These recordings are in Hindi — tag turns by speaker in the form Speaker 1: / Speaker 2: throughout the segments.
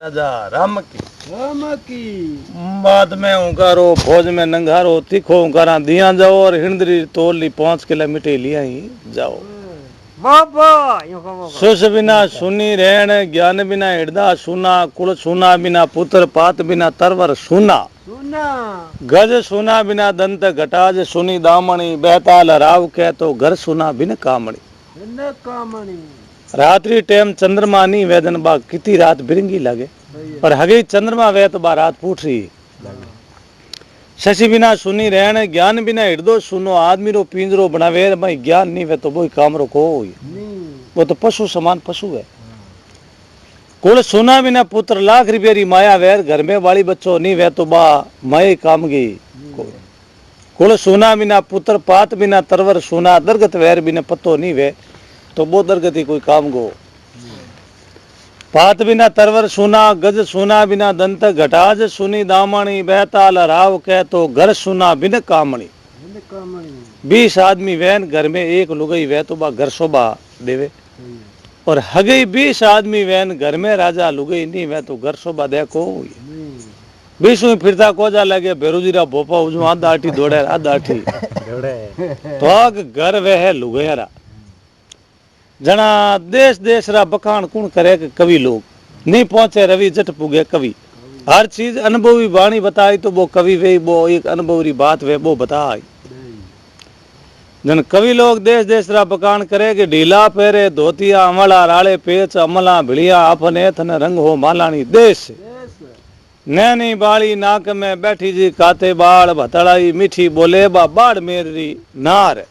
Speaker 1: राजा राम
Speaker 2: की
Speaker 1: बाद में उकारो भोज में नंगारो तीखो उकारा दिया जाओ और हिंदरी तोल ली 5 किलोमीटर लिया ही जाओ। सुस बिना सुनी रहन ज्ञान बिना हृदय सुना कुल सुना बिना पुत्र पात बिना तरवर सुना गज सुना बिना दंत घटाज सुनी दामणी बेताल राव के तो घर सुना बिन कामणी रात्रि टाइम चंद्रमा नहीं वेदन बा किती रात बिरंगी लगे पर हगे चंद्रमा वे तो बा रात पूछ रही शशि बिना सुनी रहन ज्ञान बिना हृदय सुनो आदमी रो पिंजरो बनावे भाई ज्ञान नहीं वे तो वो काम रो को वो तो पशु समान पशु है। कुल सुना बिना पुत्र लाख रुपये री माया वैर घर में वाली बच्चों नहीं वे तो बा माए काम गई। कुल सुना बिना पुत्र पात बिना तरवर सुना दरगत वैर बिना पत्तो नहीं वे तो वो दरगति कोई काम गो। पात बिना तरवर सुना गज सुना बिना दंत घटाज सुनी दामणी बेताल राव के तो घर सुना बिन कामणी 20 आदमी वैन घर में एक लुगई वे तो बा घर शोभा देवे और हगई 20 आदमी वैन घर में राजा लुगई नहीं वे तो घर शोभा देखो 20 में फिरता कोजा लगे बेरोजीरा भोपा उजू आधा आठी दौड़े आधा आठी तो घर वे है लुगैरा जना देश देश रा बखान कौन करे कि कवि लोग नहीं पहुंचे रवि जट पुगे कवि हर चीज अनुभवी वाणी बताई तो वो कवि वे वो एक अनुभवी बात वे वो बताई जन कवि लोग देश देश रा बखान करे कि ढीला पेरे धोतिया अमला राले पेच अमला भिड़िया अपने थन रंग हो मालानी देश नैनी बाली नाक में बैठी जी काते बाल भतड़ाई मीठी बोले बा बाड़ मेरी नार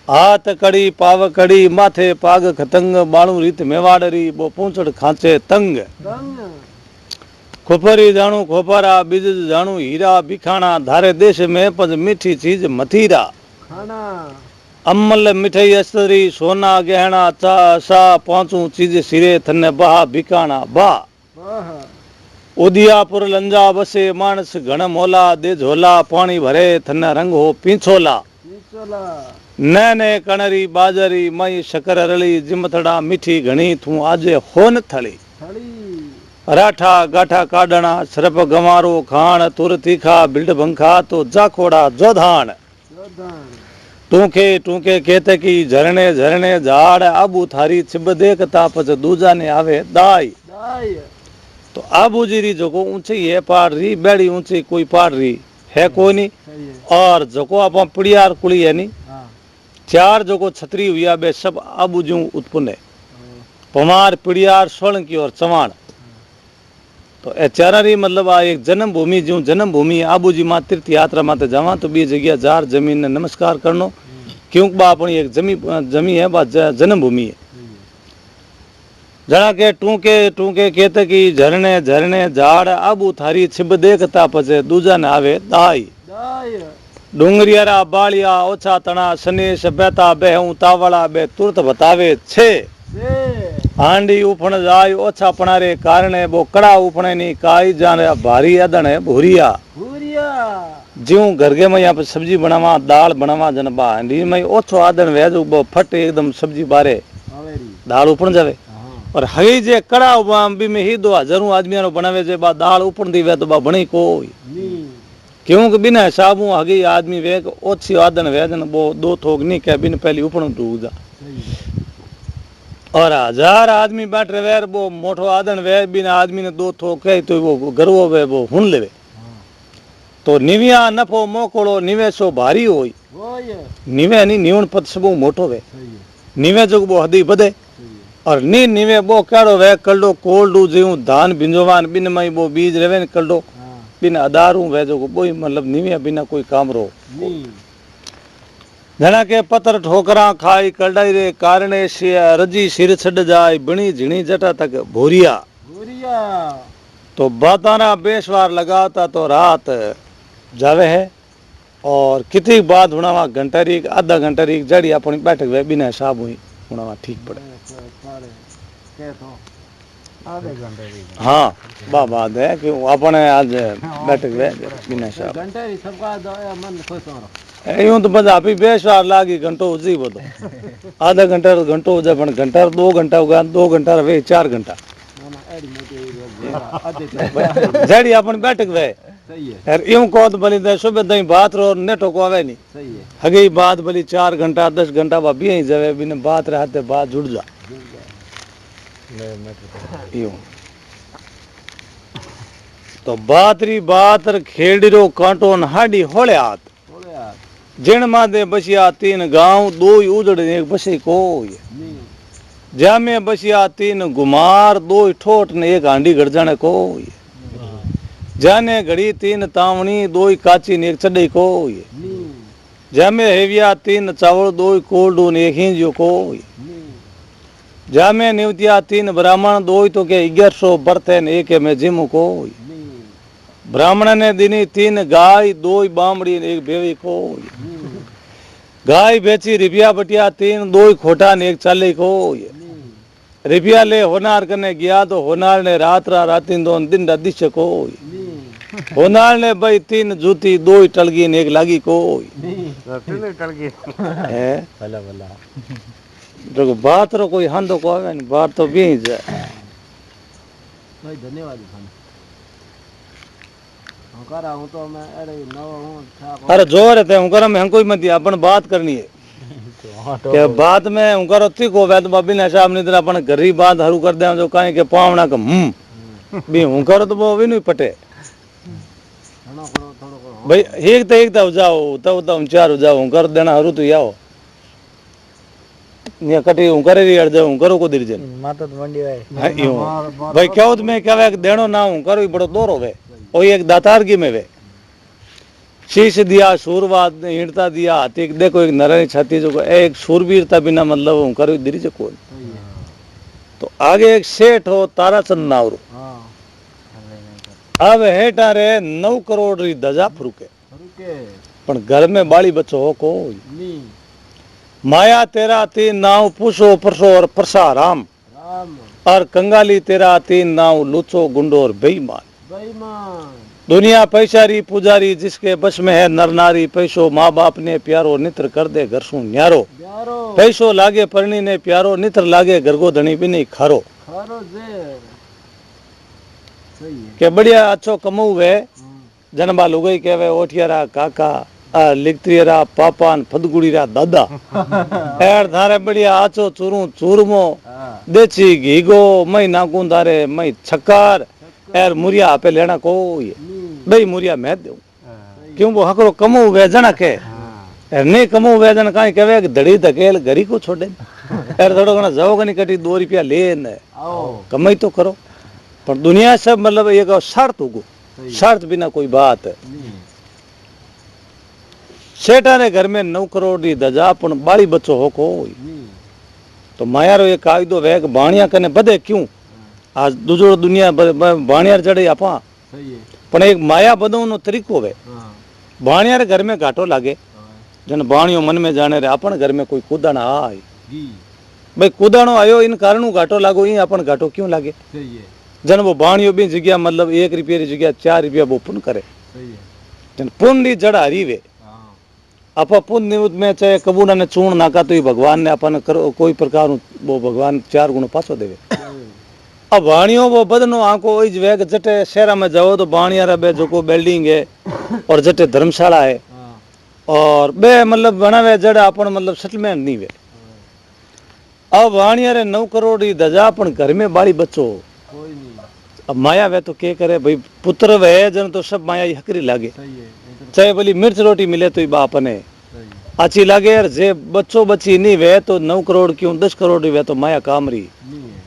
Speaker 1: हाथ कड़ी पाव कड़ी माथे पाग खतंग बाणु रीत मेवाड़री वो पूंछड़ खांचे तंग खोपरी जाणू खोपरा बीज जाणू हीरा बिखाना धारे देश में पज मीठी चीज मथीरा अमल मिठाई अस्तरी सोना गहना चा सा पांचू चीज सिरे थने बहा बिकाना बा उदियापुर लंजा बसे मानस घण मोला दे झोला पानी भरे थने रंग हो पीछोला नैने कणरी बाजरी मई शकर रली जिमथड़ा मीठी घणी थू आजे होन थली राठा गाठा काडना सरप गमारो खान तुर तीखा बिल्ड बंखा तो जाखोड़ा जोधान टूके टूके कहते की झरने झरने झाड़ आबू थारी छिब देखता पच दूजा ने आवे दाई तो आबू जी री जो ऊंची है पहाड़ री बेड़ी ऊंची कोई पहाड़ री है कोई नहीं और जो आप पिड़ियार कुड़ी है नी चार जो छतरी हुआ बे सब आबू जू उत्पन्न है पमार पिड़ियार सोलंकी और चवाण तो ए चारी मतलब आ एक जन्म भूमि जू जन्म भूमि आबू जी मां तीर्थ यात्रा माते जावा तो बी जगह जार जमीन ने नमस्कार करनो क्योंकि बा अपनी एक जमी है बा जन्म भूमि है। जना के टूके कहते की झरने झरने झाड़ आबू थारी छिब देखता पचे दूजा ने आवे दाई डूंगरियारा बालिया ओछा तना सनेश बेता बेहू तावड़ा बे तुरत बतावे छे हांडी उफण जाय ओछा पणारे कारणे बो कड़ा उफणे नी काई जाने भारी अदण है भूरिया ज्यों घरगे में यहाँ पे सब्जी बनावा दाल बनावा जनबा हांडी में ओछो आदण वेज बो फट एकदम सब्जी बारे दाल उपण जावे और हई जे कड़ा बी में ही 2000 आदमी नो बनावे जे बा दाल उपण दी वे तो बा बणी कोई क्योंकि बिना हिसाबू हगी आदमी वेग ओछी आदन वेदन वो 2 थोक नहीं कह बिन पहली उपण डूब जा और 1000 आदमी बैठ रहे वो मोटो आदन वे बिना आदमी ने 2 थोक कह तो वो गर्वो वे वो हुन लेवे तो निविया नफो मोकोड़ो निवेशो भारी होई निवे नहीं निवण पद सबो मोटो वे निवे जो वो हदी बदे और नी निवे वो केड़ो वे कल्डो कोल्डू जेऊ धान बिंजोवान बिन मई वो बीज रेवे कल्डो बिना अदारू वे जो कोई मतलब निवे बिना कोई काम रो जना के पत्थर ठोकरा खाई कलडाई रे कारणे से रजी सिर छड़ जाए बिणी झिणी जटा तक भूरिया तो बाताना बेसवार लगाता तो रात जावे है और कितनी बात हुणावा घंटा री आधा घंटा री जड़ी अपनी बैठक वे बिना हिसाब हुई हुणावा ठीक पड़े हाँ बा बात है कि अपने आज बैठक वे बिना हिसाब यूं तो बस आप ही बेसवार लागी घंटो उजी वो तो आधा घंटा घंटो हो जाए घंटा 2 घंटा होगा 2 घंटा रहे 4 घंटा जड़ी अपन बैठक वे
Speaker 2: सही है
Speaker 1: यार यूं को तो भली दे सुबह दई बात रो नेटो को आवे नहीं
Speaker 2: सही है
Speaker 1: हगे बात भली 4 घंटा 10 घंटा बा भी ही जावे बिन बात रहते बात जुड़ जा यूं तो बात री बात र खेड़ी रो कांटो नहाडी होले हाथ
Speaker 2: बोले यार
Speaker 1: जिन मादे बसिया 3 गांव 2 उजड़ एक बसे को
Speaker 2: नहीं
Speaker 1: जामे बसिया 3 गुमार 2 ठोट ने एक हांडी गड़ जाने को जाने घड़ी 3 तावणी 2 काची ने एक चढ़ई को
Speaker 2: नहीं
Speaker 1: जामे हेविया 3 चावल 2 कोल्डू ने एक हिंजो को
Speaker 2: नहीं
Speaker 1: जामे निवतिया 3 ब्राह्मण 2 तो के 1100 बर्तन ने एक में जिम को
Speaker 2: नहीं
Speaker 1: ब्राह्मण ने दिनी 3 गाय 2 बामड़ी ने एक बेवी को गाय बेची रुपया बटिया 3 2 खोटा ने एक चाली को रुपया ले होनार करने गया तो होनार ने रात रातिन 2 दिन दिश को होनार ने भाई 3 जूती 2 टलगी ने एक लागी को है
Speaker 2: भला भला
Speaker 1: जो बात रो कोई हंदो को आवे नहीं बात तो भी जाए
Speaker 2: भाई धन्यवाद खान હું કરા હું તો मैं अरे नव हूं अच्छा
Speaker 1: अरे जोर है हूं कर मैं कोई मत अपन बात करनी है के बात में हूं करो ठीक हो तो बाबी ने साहब ने अपन घरी बात हरू कर दे जो काई के पावना का भी हूं करो तो वो भी नहीं पटे
Speaker 2: घणो करो थोड़ो करो
Speaker 1: भाई एक तो जाओ तब चार जाओ हूं कर देना हरू तो आओ ने कटी हूं करे री अड़ जाओ हूं करो को दिरजन
Speaker 2: माता तो मंडी है
Speaker 1: हां यूं भाई क्या तो मैं कहवे देनो ना हूं करो बड़ो दोरो वे और एक दातार की में वे शीश दिया सूरवाद हिड़ता दिया हाथी देखो एक नरनी छाती जो एक सूरवीरता बिना मतलब हूं करो दिरी जो कोई तो आगे एक सेठ हो ताराचंद नावरो
Speaker 2: हां
Speaker 1: अब हेटा रे 9 करोड़ री दजा फुरुके
Speaker 2: रुके
Speaker 1: पण घर में बाली बच्चो हो कोई
Speaker 2: नहीं
Speaker 1: माया तेरा 3 नाव पूछो परसो और परसा राम
Speaker 2: राम
Speaker 1: और कंगाली तेरा 3 नाव लुचो गुंडो और बेईमान
Speaker 2: बेईमान
Speaker 1: दुनिया पैसारी पुजारी जिसके बस में है नर नारी पैसो माँ बाप ने प्यारो नित्र कर दे घर सु न्यारो
Speaker 2: प्यारो
Speaker 1: पैसो लागे परणी ने प्यारो नित्र लागे घर को धनी भी नहीं खारो
Speaker 2: खारो जेर सही है
Speaker 1: के बढ़िया अच्छो कमाऊ वे जनबा लुगई कहवे ओठियारा काका लिखत्रियरा पापान फदगुड़ीरा दादा एर धारे बढ़िया आचो चूरू चूरमो
Speaker 2: हां
Speaker 1: देची घीगो मई नाकू धारे मई छक्कार एर मुरिया आपे लेना को भाई मुरिया मैं दू क्यों वो हकरो कमो वे जना के एर नहीं कमो वे जन काई कहवे कि धड़ी धकेल घरी को छोड़े एर थोड़ो घना जाओ कनी कटी 2 रुपया लेन
Speaker 2: आओ
Speaker 1: कमाई तो करो पर दुनिया सब मतलब एक शर्त होगो शर्त बिना कोई बात
Speaker 2: नहीं
Speaker 1: सेठा ने घर में 9 करोड़ दी दजा पण बाली बच्चो हो को
Speaker 2: नहीं
Speaker 1: तो माया रो ये कायदो वे कि बाणिया कने बदे क्यों आज दूसरो दुनिया बाणिया चढ़े आपा
Speaker 2: सही है
Speaker 1: पण एक माया बदो नो तरीको वे
Speaker 2: हां
Speaker 1: बाणिया रे घर में घाटो लागे जन बाणियो मन में जाने रे अपन घर में कोई कूदाना आए
Speaker 2: जी
Speaker 1: भाई कूदानो आयो इन कारणु घाटो लागो ई अपन घाटो क्यों लागे
Speaker 2: सही है
Speaker 1: जन वो बाणियो भी जगह मतलब 1 रुपये री जगह 4 रुपया वो पुन करे
Speaker 2: सही है
Speaker 1: जन पुन दी जड़ हरी वे
Speaker 2: हां
Speaker 1: आपा पुन निवृत्त में चाहे कबूना ने चूर्ण नाका तो ही भगवान ने अपन कोई प्रकार वो भगवान 4 गुण पाछो देवे अब बाणियों वो बदनो आंको इज वेग जटे शहरा में जाओ तो बाणिया रे बे जो को बिल्डिंग है और जटे धर्मशाला है
Speaker 2: हां
Speaker 1: और बे मतलब बनावे जड़ अपन मतलब सेटलमेंट नहीं वे अब बाणिया रे 9 करोड़ री दजा अपन घर में बाली बच्चो
Speaker 2: कोई नहीं
Speaker 1: अब माया वे तो के करे भाई पुत्र वे जन तो सब माया ही हकरी लागे
Speaker 2: सही है नहीं तो
Speaker 1: चाहे भली मिर्च रोटी मिले तो ही बाप ने
Speaker 2: सही
Speaker 1: अच्छी लागे यार जे बच्चों बच्ची नहीं वे तो 9 करोड़ क्यों 10 करोड़ वे तो माया कामरी
Speaker 2: नहीं है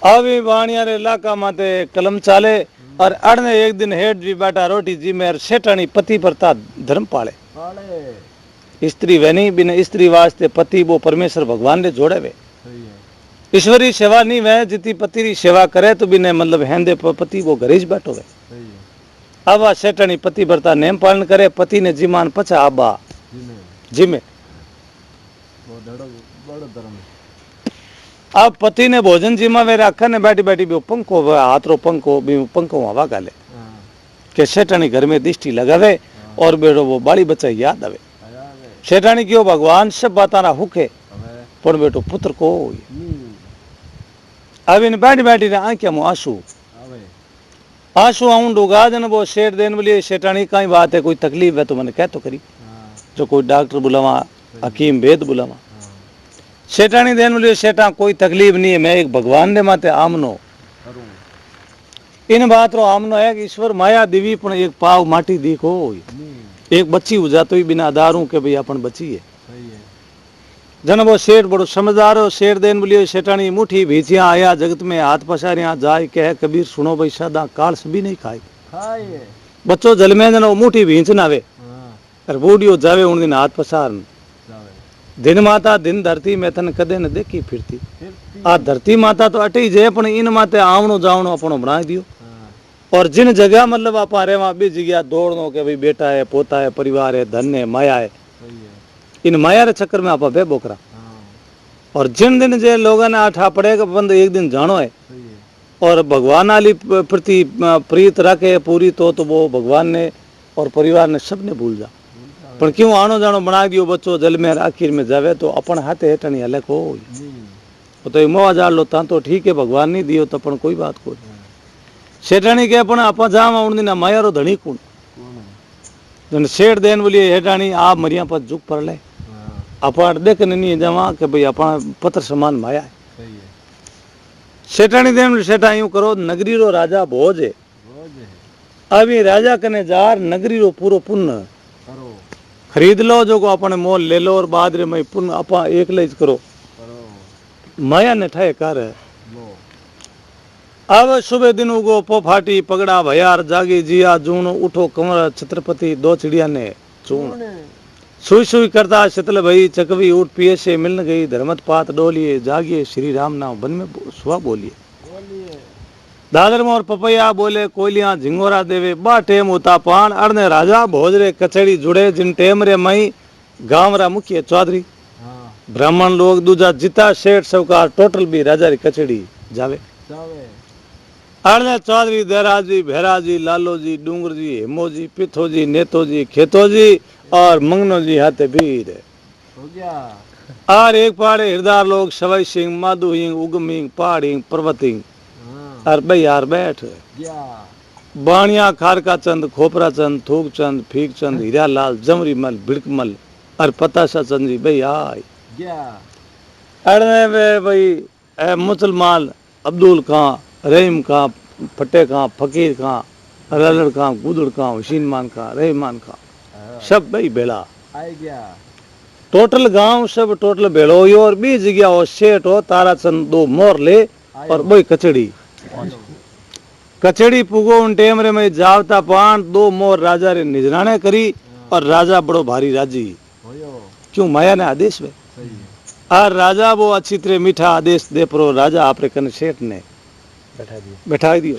Speaker 1: अभी बाणिया रे इलाका माते कलम चाले और अड़ने एक दिन हेड जी बैठा रोटी जी मेर सेठानी पति परता धर्म पाले
Speaker 2: पाले
Speaker 1: स्त्री वे नहीं बिना स्त्री वास्ते पति वो परमेश्वर भगवान ने जोड़े वे
Speaker 2: सही है
Speaker 1: ईश्वरी सेवा नहीं वे जितनी पति री सेवा करे तो बिना मतलब हेंदे पति वो घरे ज बैठो वे
Speaker 2: सही है
Speaker 1: अब सेठानी पति भरता नेम पालन करे पति ने जीमान पचा आबा जिमे
Speaker 2: वो बड़ो धर्म है
Speaker 1: अब पति ने भोजन जीमा वे राखा ने बैठी बैठी भी पंखो हाथ रो पंखो भी पंखो हवा गाले
Speaker 2: हां
Speaker 1: के सेठानी घर में दृष्टि लगावे और बेड़ो वो बाली बच्चा याद आवे
Speaker 2: आया वे
Speaker 1: सेठानी क्यों भगवान सब बातारा हुके
Speaker 2: हमें
Speaker 1: पण बेटो पुत्र को
Speaker 2: नहीं
Speaker 1: आवीने बैठी बैठी ने आंख्या में आंसू
Speaker 2: आवे
Speaker 1: आंसू आऊं डूगा जन वो सेठ देन बोलिए सेठानी कई बात है कोई तकलीफ है तो मैंने कह तो करी
Speaker 2: हाँ
Speaker 1: जो कोई डॉक्टर बुलावा हकीम वेद बुलावा
Speaker 2: हाँ
Speaker 1: सेठानी देन बोलिए सेठा कोई तकलीफ नहीं है मैं एक भगवान ने माते आमनो
Speaker 2: करूँ
Speaker 1: इन बात रो आमनो है कि ईश्वर माया देवी पण एक पाव माटी दीखो
Speaker 2: नहीं
Speaker 1: एक बच्ची हो जातो ही बिना दारू के भई अपन बची है
Speaker 2: सही है
Speaker 1: जन वो सेठ बड़ो समझदार हो शेर देन बोलिए सेठानी मुठी भीचिया आया जगत में हाथ पसारिया जाय कह कबीर सुनो भाई सदा काल सभी नहीं खाए
Speaker 2: खाए
Speaker 1: बच्चो जल में जन वो मुठी भींच नावे
Speaker 2: हाँ
Speaker 1: और बूढ़ियो जावे उन दिन हाथ पसार
Speaker 2: जावे
Speaker 1: दिन माता दिन धरती में तन कदे न देखी फिरती
Speaker 2: फिर
Speaker 1: आ धरती माता तो अटी जे पण इन माते आवणो जावणो अपनो बना दियो
Speaker 2: हाँ
Speaker 1: और जिन जगह मतलब आप रेवा बी जगह दौड़नो के भाई बेटा है पोता है परिवार है धन है माया है
Speaker 2: सही है
Speaker 1: इन माया रे चक्कर में आप बे बोकरा
Speaker 2: हाँ
Speaker 1: और जिन दिन जे लोगों ने आठा पड़ेगा बंद एक दिन जानो है
Speaker 2: सही है
Speaker 1: और भगवान आली प्रति प्रीत रखे पूरी तो वो भगवान ने और परिवार ने सब ने भूल जा पर क्यों आनो जानो बना दियो बच्चो जल में आखिर में जावे तो अपन हाथे हेठनी हले को
Speaker 2: नहीं
Speaker 1: तो ये मोह जाड़ लो ता तो ठीक है भगवान नहीं दियो तो अपन कोई बात कोई सेठानी के अपन आप जाम उन दिन माया रो धनी कौन
Speaker 2: कौन है
Speaker 1: जन सेठ देन बोलिए हेठानी आप मरिया पर झुक पर ले
Speaker 2: हाँ
Speaker 1: अपन देख नहीं जावा कि भाई अपन पत्र समान माया है
Speaker 2: सही है
Speaker 1: सेठानी देन सेठा यूं करो नगरी रो राजा भोज है
Speaker 2: रोज है
Speaker 1: अभी राजा कने जार नगरी रो पूरो पुण्य
Speaker 2: करो
Speaker 1: खरीद लो जो को अपने मोल ले लो और बाद रे मैं पुण्य अपा एक ले करो
Speaker 2: करो
Speaker 1: माया ने ठाए कर
Speaker 2: लो
Speaker 1: अब सुबह दिन उगो पो फाटी पगड़ा भयार जागी जिया जून उठो कंवर छत्रपति दो चिड़िया ने चून
Speaker 2: कौन है
Speaker 1: सुई सुई करता शीतल भई चकवी उठ पिए से मिलन गई धर्मत पात डोलिए जागिए श्री राम नाम वन में सुहा बोलिए
Speaker 2: बोलिए
Speaker 1: दादर में और पपैया बोले कोयलियां झिंगोरा देवे बा टेम होता पान अड़ने राजा भोज रे कचड़ी जुड़े जिन टेम रे मई गांव रा मुखिया चौधरी
Speaker 2: हाँ
Speaker 1: ब्राह्मण लोग दूजा जिता सेठ सौकार टोटल भी राजा री कचड़ी जावे
Speaker 2: जावे
Speaker 1: अड़ने चौधरी देहराज जी भैराज जी लालो जी डूंगर जी हेमो जी पिथो जी नेतो जी खेतो जी और मंगनो जी हाथे भीड़
Speaker 2: हो गया
Speaker 1: और एक पहाड़े हिरदार लोग सवाई सिंह माधु हिंग उगम हिंग पहाड़ हिंग पर्वत हिंग
Speaker 2: हाँ
Speaker 1: और भाई यार बैठ
Speaker 2: गया
Speaker 1: बाणिया खारका चंद खोपरा चंद थूक चंद फीक चंद हीरा लाल जमरी मल भिड़कमल और पताशा चंद जी भाई आय
Speaker 2: गया
Speaker 1: अड़ने वे भाई मुसलमान अब्दुल खां रहीम खां फटे खां फकीर खां रलड़ खां गुदड़ खां हुसैन मान खां रहमान खां
Speaker 2: हाँ,
Speaker 1: सब भाई बेड़ा
Speaker 2: आ गया
Speaker 1: टोटल गांव सब टोटल भेड़ो हुई और बी जगह हो सेठ हो ताराचंद दो मोर ले और बोई कचड़ी कचड़ी पुगो उन टेम रे में जावता पान दो मोर राजा रे निजराने करी और राजा बड़ो भारी राजी
Speaker 2: होयो
Speaker 1: क्यों माया ने आदेश में
Speaker 2: सही है
Speaker 1: और राजा वो अच्छी तरह मीठा आदेश दे परो राजा आपरे कन सेठ ने
Speaker 2: बैठा दिया
Speaker 1: बैठा दियो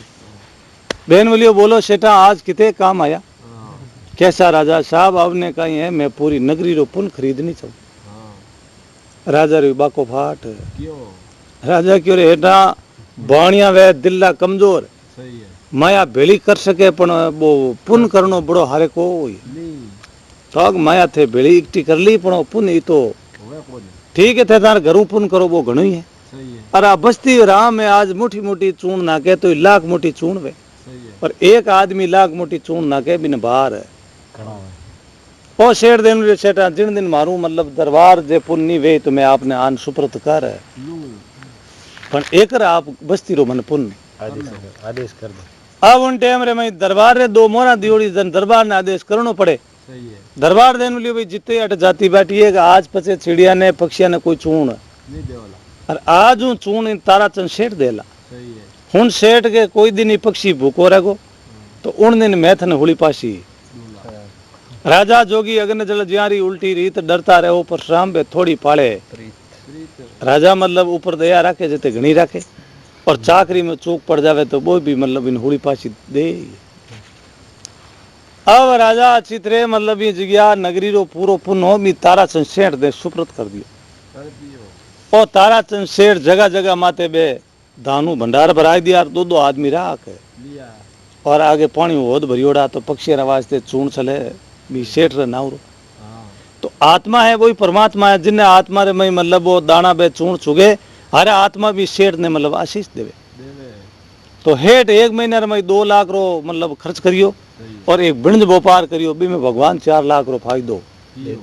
Speaker 1: बहन बोलियो बोलो सेठा आज कितने काम आया
Speaker 2: हाँ
Speaker 1: कैसा राजा साहब आपने कही है मैं पूरी नगरी रो पुन खरीदनी चाहूँ
Speaker 2: हाँ
Speaker 1: राजा रे बाको फाट
Speaker 2: क्यों
Speaker 1: राजा क्यों रे हेठा बाणिया वे दिल्ला कमजोर
Speaker 2: सही है
Speaker 1: माया भेली कर सके पण वो पुन करनो बड़ो हारे को
Speaker 2: नहीं
Speaker 1: तो माया थे भेली इकट्ठी कर ली पण पुन ई तो
Speaker 2: होया कौन
Speaker 1: ठीक है थे तार घरों पुन करो वो घणो ही है
Speaker 2: सही है
Speaker 1: और आ बस्ती राम में आज मुठी मुठी चून नाके तो लाख मुठी चून वे
Speaker 2: सही है
Speaker 1: और एक आदमी लाख मुठी चून नाके बिन बाहर है
Speaker 2: घणो है
Speaker 1: ओ शेर दिन सेठा जिन दिन मारू मतलब दरबार जे पुन्नी वे तो मैं आपने आन सुप्रत कर है
Speaker 2: लू
Speaker 1: पण एक आप बस्ती रो मन पुन
Speaker 2: आदेश कर दो
Speaker 1: अब उन टाइम रे मैं दरबार रे दो मोरा दियोड़ी जन दरबार ने आदेश करनो पड़े
Speaker 2: सही है
Speaker 1: दरबार देन लियो भाई जिते अट जाती बैठी है आज पचे चिड़िया ने पक्षिया ने कोई चूण
Speaker 2: नहीं देवाला
Speaker 1: और आज हूँ चूण इन ताराचंद सेठ देला
Speaker 2: सही है
Speaker 1: हुन सेठ के कोई दिन ही पक्षी भूखो रहेगो तो उन दिन मैथन हुली पासी
Speaker 2: दूल्हा
Speaker 1: राजा जोगी अग्न जल जियारी उल्टी रीत डरता रहो पर शाम बे थोड़ी पाले
Speaker 2: प्रीत
Speaker 1: राजा मतलब ऊपर दया रखे जते घणी रखे और चाकरी में चूक पड़ जावे तो वो भी मतलब इन हुली पासी दे अब राजा अच्छी तरह मतलब ये जगह नगरी रो पूरो पुनो मी ताराचंद सेठ दे सुप्रत कर दियो
Speaker 2: कर दियो
Speaker 1: और ताराचंद सेठ जगह जगह माते बे दानू भंडार भराई दिया और दो दो आदमी राख
Speaker 2: लिया
Speaker 1: और आगे पानी होद भरियोड़ा तो पक्षी वास्ते चून चले भी सेठ रे नावरो
Speaker 2: हाँ
Speaker 1: तो आत्मा है वही परमात्मा है जिन्हें आत्मा रे में मतलब वो दाना बे चून चुगे हरे आत्मा भी सेठ ने मतलब आशीष देवे।
Speaker 2: देवे
Speaker 1: तो हेठ 1 महीना में 2 लाख रो मतलब खर्च करियो
Speaker 2: सही
Speaker 1: और एक बिणज व्यापार करियो बी में भगवान 4 लाख रो फायदो।
Speaker 2: पियो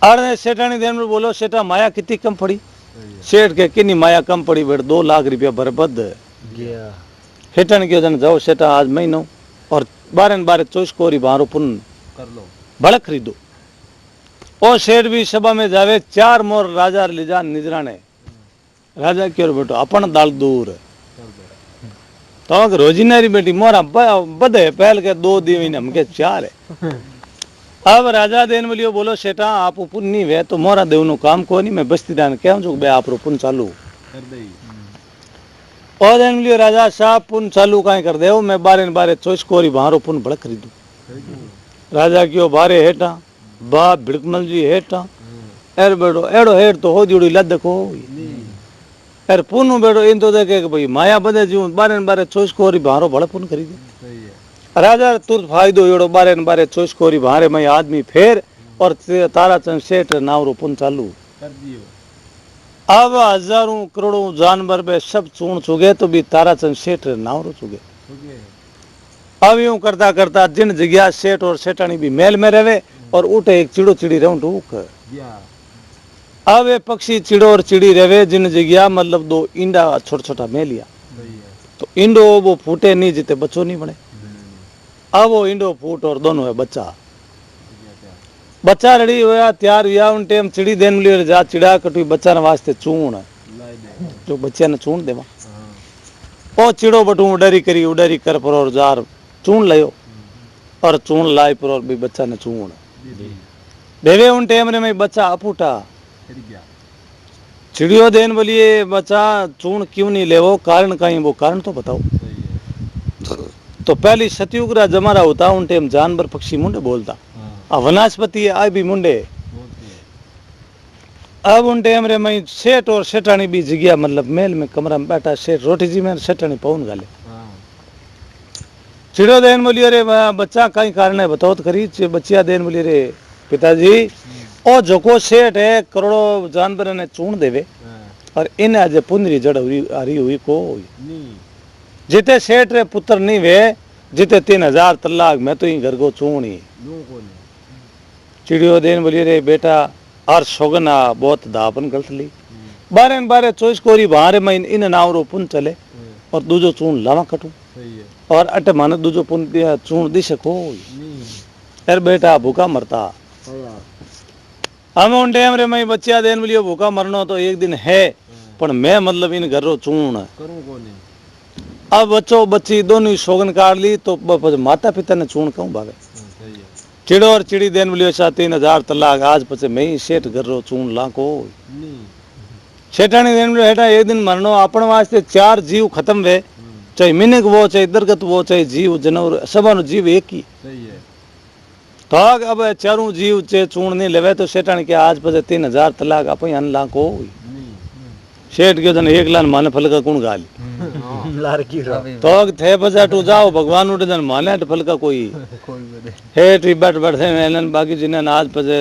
Speaker 1: अरे सेठानी देन में बोलो सेठा माया कितनी कम पड़ी।
Speaker 2: सही है
Speaker 1: सेठ के कितनी माया कम पड़ी बेट 2 लाख रुपया बर्बाद।
Speaker 2: गया
Speaker 1: हेठन क्यों जन जाओ सेठा आज महीनो और 12 कोरी बारो पुन
Speaker 2: कर लो
Speaker 1: भड़क खरीदो। ओ सेठ भी सभा में जावे 4 मोर राजा ले जा निजराने। राजा क्यों बेटो अपन दाल दूर
Speaker 2: कर दो
Speaker 1: तो रोजीनारी बेटी मोरा बधे पहल के 2 दी हमके 4 है। अब राजा देन बोलियो बोलो सेठा आप पुण्य वे तो मोरा देवनु काम को नहीं मैं बस्ती दान कहूं जो बे आप पुण्य चालू
Speaker 2: कर दे
Speaker 1: और देन बोलियो राजा साहब पुण्य चालू काई कर देव मैं 12 कोरी बारो पुण्य भड़क खरीदू। राजा क्यों बारे हेठा बाप भिड़कमल जी हेठा एर बेड़ो एड़ो हेठ तो हो जुड़ी लद देखो एर पुनु बेड़ो इन तो देखे कि भाई माया बदे जीव 12 कोरी बारो भड़क पुण्य खरीदे।
Speaker 2: सही है
Speaker 1: राजा तुरंत फायदो एड़ो 12 कोरी भारे में आदमी फेर और ताराचंद सेठ नावरो पुन चालू
Speaker 2: कर दियो
Speaker 1: अब हजारों करोड़ों जानवर में सब चून चुगे तो भी ताराचंद सेठ नावरो चुगे।
Speaker 2: हो गए
Speaker 1: अब यूं करता करता जिन जगह सेठ और सेठानी भी मेल में रहे और उठे एक चिड़ो चिड़ी रहूं टूक।
Speaker 2: गया
Speaker 1: अब ये पक्षी चिड़ो और चिड़ी रहे जिन जगह मतलब 2 इंडा छोटा छोटा मेलिया
Speaker 2: सही है
Speaker 1: तो इंडो वो फूटे नहीं जिते बच्चों नहीं बने। अब वो इंडो फूट और दोनों है बच्चा बच्चा रेडी होया तैयार हुआ उन टाइम चिड़ी देन लिए जा चिड़ा कटुई बच्चा ने वास्ते चून
Speaker 2: लाई दे
Speaker 1: जो बच्चा ने चून देवा
Speaker 2: हाँ
Speaker 1: ओ चिड़ो बटू उडरी कर पर और जार चून लियो और चून लाई पर और भी बच्चा ने चून
Speaker 2: दीदी
Speaker 1: देवे उन टाइम रे में बच्चा अपूटा
Speaker 2: फिर गया
Speaker 1: चिड़ियो देन बोलिए बच्चा चून क्यों नहीं लेवो कारण कहीं वो कारण तो बताओ।
Speaker 2: सही है
Speaker 1: तो पहली सतयुग रा जमाना होता उन टाइम जानवर पक्षी मुंडे बोलता
Speaker 2: हाँ
Speaker 1: अब वनस्पति आय भी मुंडे।
Speaker 2: बहुत ही
Speaker 1: अब उन टाइम रे मैं सेठ और सेठानी भी जगह मतलब मेल में कमरा में बैठा सेठ रोटी जी में सेठानी पौन गाले
Speaker 2: हाँ
Speaker 1: चिड़ो देन बोलियो रे बच्चा कई कारण है बताओ तो करी बच्चिया देन बोलिए रे पिताजी ओ जोको सेठ है करोड़ों जानवर ने चून देवे
Speaker 2: हाँ
Speaker 1: और इन आज पुनरी जड़ हुई हरी हुई को
Speaker 2: नहीं
Speaker 1: जिते सेठ रे पुत्र नहीं वे जिते 3000 तलाक मैं तो ही घर को चूनी
Speaker 2: लोगों को नहीं
Speaker 1: चिड़ियो देन बोलिए रे बेटा और सोगना बहुत दापन गलत ली 12 कोरी बाहर में इन नावरो पुन चले और दूजो चून लावा कटू
Speaker 2: सही है
Speaker 1: और अटे माने दूजो पुन चून दी सको
Speaker 2: नहीं
Speaker 1: यार बेटा भूखा मरता
Speaker 2: आया
Speaker 1: हम उन टाइम रे मैं बच्चिया देन बोलियो भूखा मरनो तो एक दिन है पर मैं मतलब इन घर रो चून
Speaker 2: करूँ को नहीं
Speaker 1: अब बच्चो बच्ची दोनों ही सोगन काट ली तो माता पिता ने चून कहूँ भावे
Speaker 2: सही है
Speaker 1: चिड़ो और चिड़ी देन बोलियो सा 3000 तलाक आज पचे मैं ही सेठ घर रो चून ला को
Speaker 2: नहीं
Speaker 1: सेठानी देन बोलियो हेठा एक दिन मरनो अपन वास्ते 4 जीव खत्म वे चाहे मिनक वो चाहे दरगत वो चाहे जीव जानवर सबनो जीव एक ही
Speaker 2: सही है
Speaker 1: तो अब चारों जीव चे चून नहीं लेवे तो सेठानी के आज पचे 3000 तलाक अपन अन ला को
Speaker 2: नहीं
Speaker 1: सेठ के जन 1 लाख माने फलका कौन गाली
Speaker 2: लारकी रो
Speaker 1: तो थे बजा टू जाओ भगवान उठे जन माने फलका कोई
Speaker 2: कोई बदे
Speaker 1: हेठ ही बैठ बैठे एलन बाकी जिन्हें आज पजे